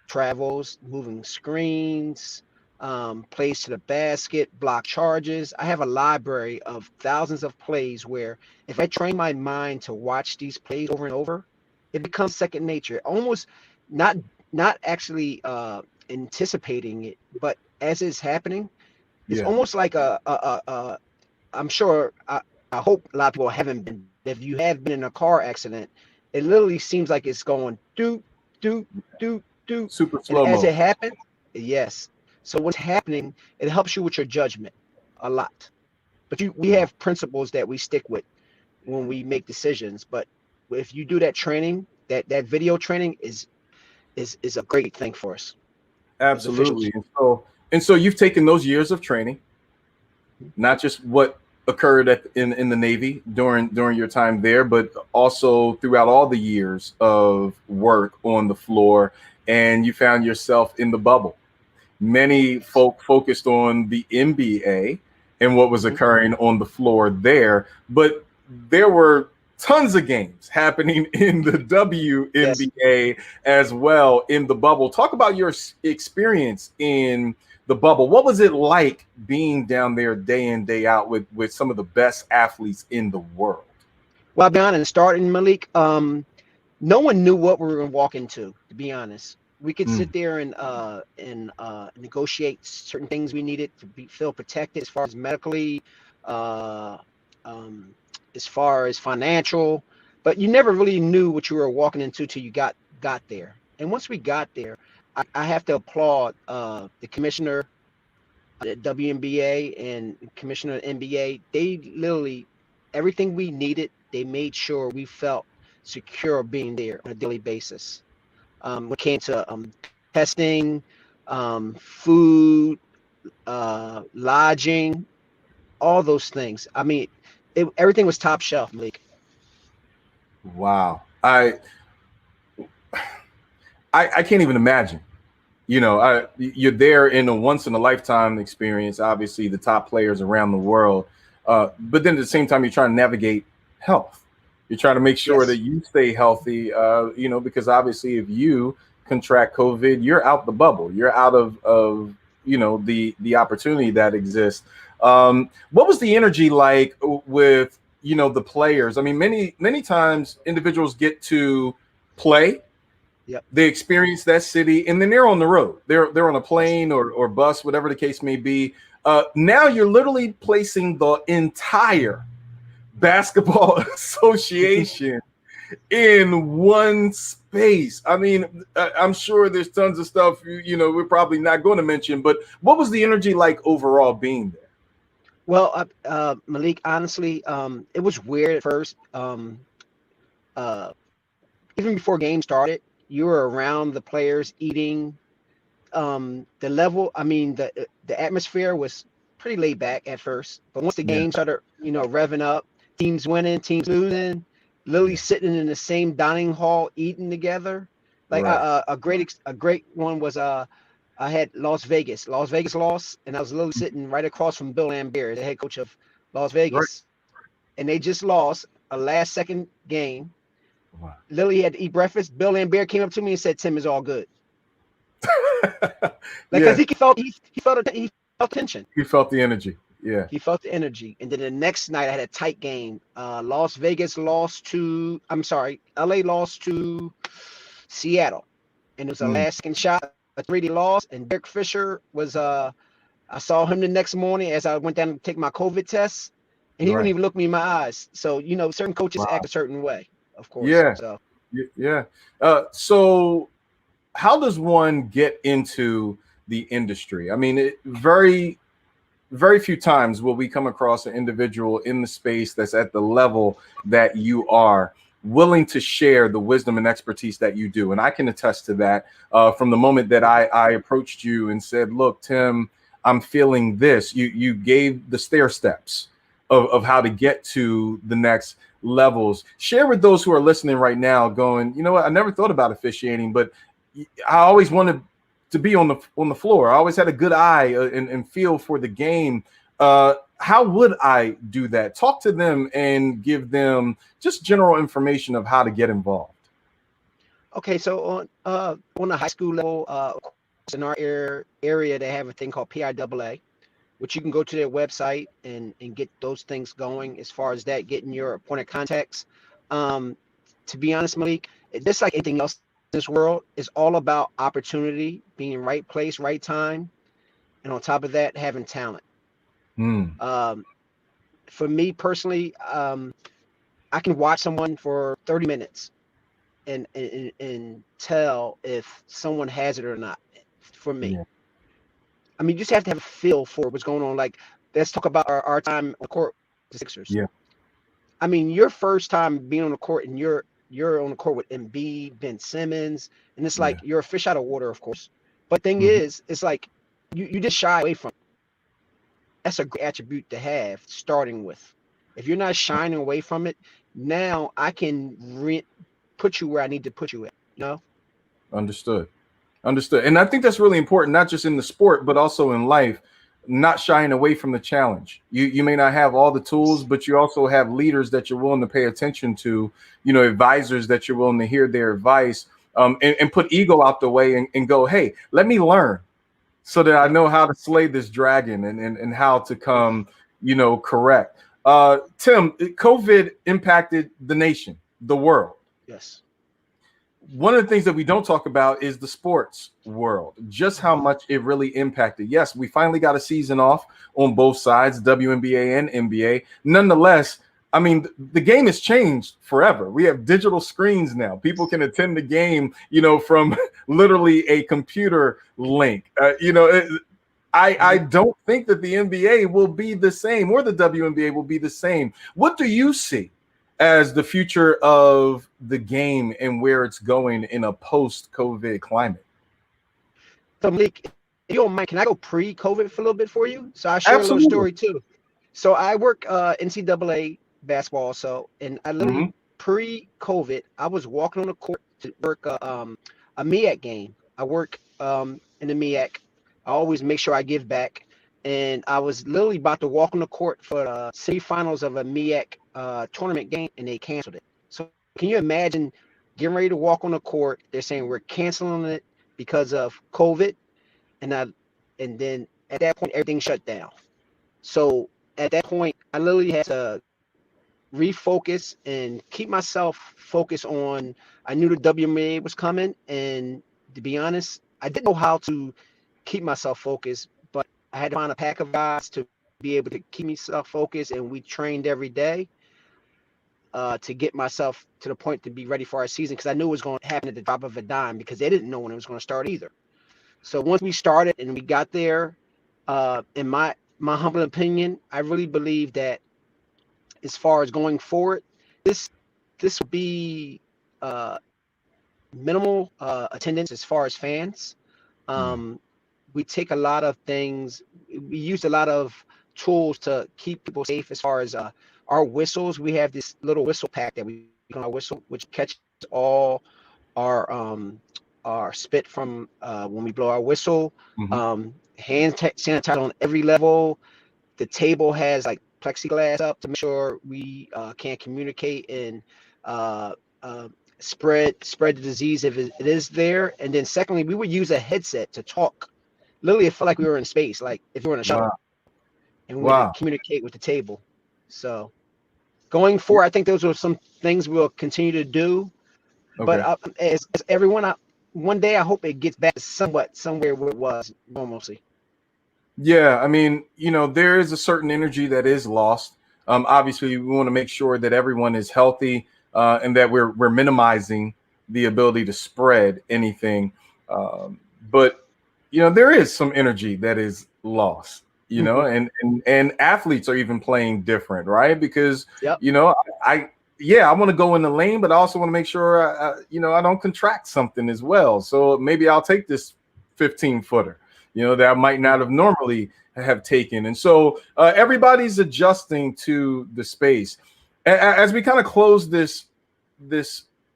travels, moving screens, plays to the basket, block charges. I have a library of thousands of plays where if I train my mind to watch these plays over and over, it becomes second nature. Almost not actually anticipating it, but as it's happening, it's almost like I'm sure, I hope a lot of people haven't been. If you have been in a car accident, it literally seems like it's going do super slow. As it happens, yes. So what's happening, it helps you with your judgment a lot. But we have principles that we stick with when we make decisions. But if you do that training, that video training is a great thing for us. Absolutely. And so you've taken those years of training, not just what occurred in the Navy during your time there, but also throughout all the years of work on the floor, and you found yourself in the bubble. Many folk focused on the NBA and what was occurring on the floor there, but there were tons of games happening in the WNBA as well in the bubble. Talk about your experience in the bubble. What was it like being down there day in, day out with some of the best athletes in the world? Well, I'll be honest, starting, Malik, no one knew what we were going to walk into, to be honest. We could sit there and negotiate certain things we needed to feel protected as far as medically, uh, as far as financial, but you never really knew what you were walking into till you got there. And once we got there, I have to applaud the commissioner at WNBA and commissioner at NBA. They literally, everything we needed, they made sure we felt secure being there on a daily basis. When it came to testing, food, lodging, all those things. I mean, everything was top shelf, Malik. Wow. I can't even imagine. You know, you're there in a once in a lifetime experience, obviously the top players around the world. But then at the same time, you're trying to navigate health. You're trying to make sure that you stay healthy, you know, because obviously if you contract COVID, you're out the bubble. You're out of you know, the opportunity that exists. What was the energy like with, you know, the players? I mean, many times individuals get to play. Yep. They experience that city, and then they're on the road. They're on a plane or bus, whatever the case may be. Now you're literally placing the entire basketball association in one space. I mean, I'm sure there's tons of stuff, you know, we're probably not going to mention, but what was the energy like overall being there? Well, Malik, honestly, it was weird at first. Even before game started, you were around the players eating. The level, I mean, the atmosphere was pretty laid back at first, but once the game started, you know, revving up, teams winning, teams losing, literally sitting in the same dining hall eating together. Like a great one was I had Las Vegas. Las Vegas lost, and I was literally sitting right across from Bill Lambert, the head coach of Las Vegas, and they just lost a last-second game. Wow. Lily had to eat breakfast. Bill Lambert came up to me and said, "Tim, is all good." Because he felt tension. He felt the energy. Yeah. He felt the energy. And then the next night I had a tight game. Las Vegas lost to, LA lost to Seattle. And it was a last second shot, a 3D loss. And Derek Fisher was I saw him the next morning as I went down to take my COVID test. And he wouldn't even look me in my eyes. So, you know, certain coaches act a certain way, of course. Yeah. So. Yeah. So how does one get into the industry? I mean, very few times will we come across an individual in the space that's at the level that you are, willing to share the wisdom and expertise that you do. And I can attest to that from the moment that I approached you and said, look, Tim, I'm feeling this. You gave the stair steps of how to get to the next levels. Share with those who are listening right now going, you know what, I never thought about officiating, but I always wanted to be on the floor. I always had a good eye and feel for the game. How would I do that? Talk to them and give them just general information of how to get involved. Okay, so on the high school level, in our area, they have a thing called PIAA, which you can go to their website and get those things going. As far as that, getting your point of contacts. To be honest, Malik, just like anything else in this world, is all about opportunity, being in right place, right time, and on top of that, having talent. For me personally, I can watch someone for 30 minutes and tell if someone has it or not. For me, I mean, you just have to have a feel for what's going on. Like, let's talk about our time on the court with the Sixers. Yeah, I mean, your first time being on the court, and you're on the court with Embiid, Ben Simmons, and it's like you're a fish out of water, of course. But thing is, it's like you just shy away from it. That's a great attribute to have, starting with. If you're not shying away from it, now I can put you where I need to put you at, you know? Understood. And I think that's really important, not just in the sport, but also in life, not shying away from the challenge. You may not have all the tools, but you also have leaders that you're willing to pay attention to, you know, advisors that you're willing to hear their advice, and put ego out the way and go, hey, let me learn so that I know how to slay this dragon and how to come, you know, correct. Tim, COVID impacted the nation, the world. Yes. one of the things that we don't talk about is the sports world, just how much it really impacted. Yes, we finally got a season off on both sides, WNBA and NBA. Nonetheless, I mean, the game has changed forever. We have digital screens now. People can attend the game, from literally a computer link. I don't think that the NBA will be the same, or the WNBA will be the same. What do you see as the future of the game and where it's going in a post-COVID climate? So, Malik, if you don't mind, can I go pre-COVID for a little bit for you? So I share Absolutely. a little story too. So I work NCAA basketball. So, and I literally pre-COVID, I was walking on the court to work a MEAC game. I work in the MEAC. I always make sure I give back. And I was literally about to walk on the court for the semifinals of a MEAC tournament game, and they canceled it. So can you imagine getting ready to walk on the court? They're saying we're canceling it because of COVID, and then at that point everything shut down. So at that point, I literally had to refocus and keep myself focused on. I knew the WNBA was coming, and to be honest, I didn't know how to keep myself focused, but I had to find a pack of guys to be able to keep myself focused, and we trained every day to get myself to the point to be ready for our season, because I knew it was going to happen at the drop of a dime, because they didn't know when it was going to start either. So once we started and we got there, in my humble opinion, I really believe that as far as going forward, this will be minimal attendance as far as fans. We take a lot of things. We use a lot of tools to keep people safe. As far as our whistles, we have this little whistle pack that we put on our whistle, which catches all our spit from when we blow our whistle. Hand sanitizer on every level. The table has like plexiglass up to make sure we can't communicate and spread the disease if it is there. And then secondly, we would use a headset to talk. Literally, it felt like we were in space, like if we were in a shuttle, and we would communicate with the table. So going forward, I think those are some things we'll continue to do. But as everyone, one day I hope it gets back to somewhere where it was normalcy. Yeah, I mean, there is a certain energy that is lost. Obviously, we want to make sure that everyone is healthy and that we're minimizing the ability to spread anything. But there is some energy that is lost. And athletes are even playing different, right? Because I want to go in the lane, but I also want to make sure I don't contract something as well. So maybe I'll take this 15-footer. That I might not have normally have taken. And so everybody's adjusting to the space. As we kind of close this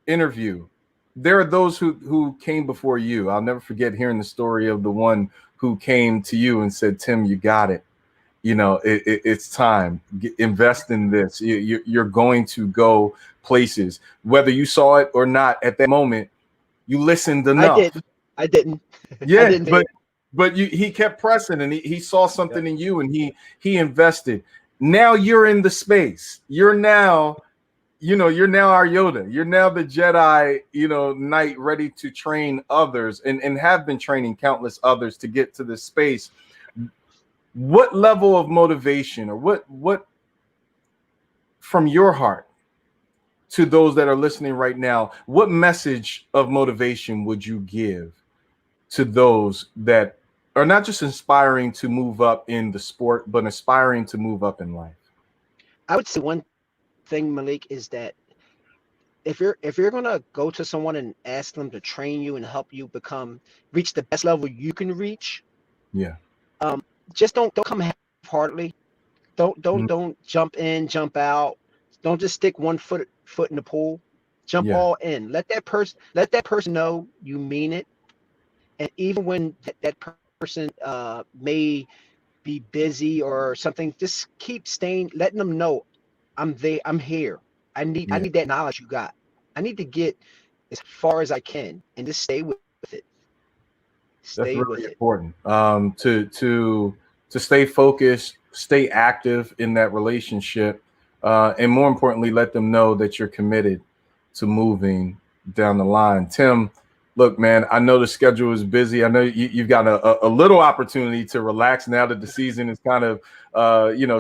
interview, there are those who came before you. I'll never forget hearing the story of the one who came to you and said, Tim, you got it. It's time. Invest in this. You're going to go places. Whether you saw it or not at that moment, you listened enough. I didn't. Yeah, I didn't but he kept pressing, and he saw something in you, and he invested. Now you're in the space. You're now our Yoda. You're now the Jedi, Knight, ready to train others, and have been training countless others to get to this space. What level of motivation, or what from your heart to those that are listening right now, what message of motivation would you give to those that are not just inspiring to move up in the sport, but aspiring to move up in life? I would say one thing, Malik, is that if you're gonna go to someone and ask them to train you and help you reach the best level you can reach, just don't come half-heartedly. Don't jump in, jump out. Don't just stick one foot in the pool. Jump all in. Let that person know you mean it. And even when that person may be busy or something, just keep letting them know, I'm there, I'm here. I need that knowledge you got. I need to get as far as I can, and just stay with it. That's really important. To stay focused, stay active in that relationship, and more importantly, let them know that you're committed to moving down the line. Tim, look, man, I know the schedule is busy. I know you've got a little opportunity to relax now that the season is kind of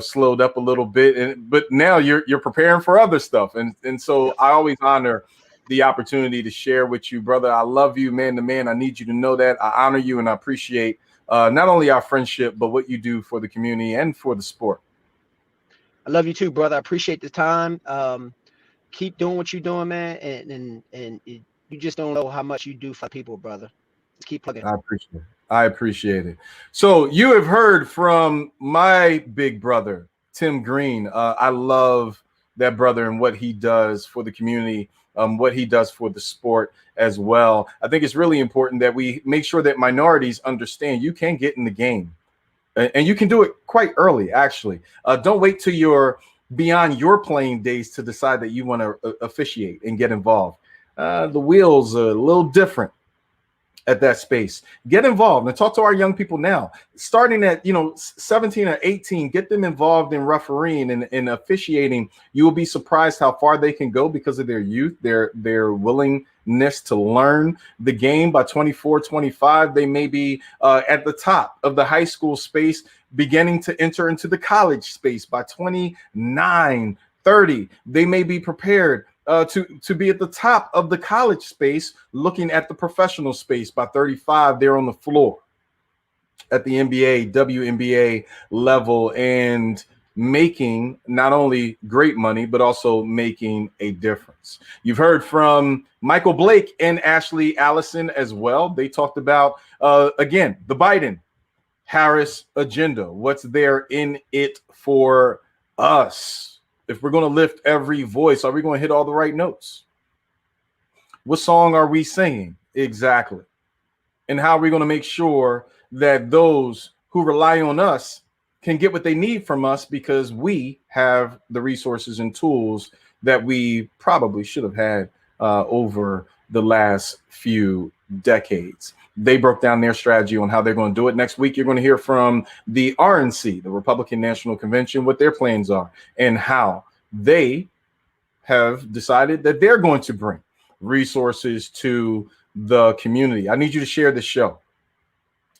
slowed up a little bit, but now you're preparing for other stuff, and so I always honor the opportunity to share with you, brother. I love you, man to man. I need you to know that. I honor you, and I appreciate not only our friendship, but what you do for the community and for the sport. I love you too, brother. I appreciate the time. Keep doing what you're doing, man, and you just don't know how much you do for people, brother. Just keep plugging. I appreciate it. So you have heard from my big brother, Tim Greene. I love that brother and what he does for the community, what he does for the sport as well. I think it's really important that we make sure that minorities understand you can get in the game, and you can do it quite early, actually. Don't wait till you're beyond your playing days to decide that you want to officiate and get involved. The wheels are a little different at that space. Get involved and talk to our young people now, starting at 17 or 18. Get them involved in refereeing and officiating. You will be surprised how far they can go because of their youth, their willingness to learn the game. By 24, 25, they may be at the top of the high school space, beginning to enter into the college space. By 29, 30, they may be prepared to be at the top of the college space, looking at the professional space. By 35, they're on the floor at the NBA, WNBA level, and making not only great money, but also making a difference. You've heard from Michael Blake and Ashley Allison as well. They talked about, again, the Biden-Harris agenda. What's there in it for us? If we're going to lift every voice, are we going to hit all the right notes? What song are we singing exactly? And how are we going to make sure that those who rely on us can get what they need from us, because we have the resources and tools that we probably should have had over the last few decades. They broke down their strategy on how they're going to do it. Next week, you're going to hear from the RNC, the Republican National Convention, what their plans are and how they have decided that they're going to bring resources to the community. I need you to share this show.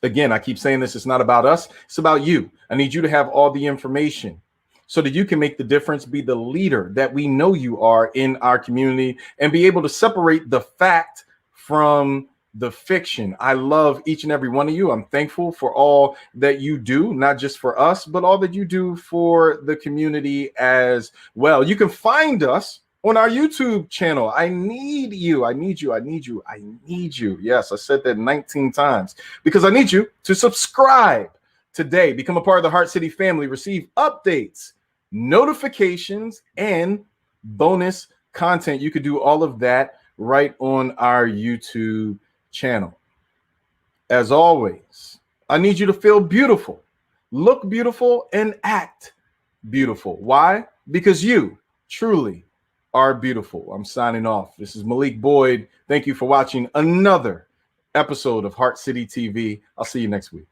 Again, I keep saying this, it's not about us, it's about you. I need you to have all the information so that you can make the difference, be the leader that we know you are in our community, and be able to separate the fact from the fiction. I love each and every one of you. I'm thankful for all that you do, not just for us, but all that you do for the community as well. You can find us on our YouTube channel. I need you. I need you. I need you. I need you. Yes, I said that 19 times because I need you to subscribe today. Become a part of the Heart City family. Receive updates, notifications, and bonus content. You could do all of that right on our YouTube channel. As always, I need you to feel beautiful, look beautiful, and act beautiful. Why? Because you truly are beautiful. I'm signing off. This is Malik Boyd. Thank you for watching another episode of Heart City TV. I'll see you next week.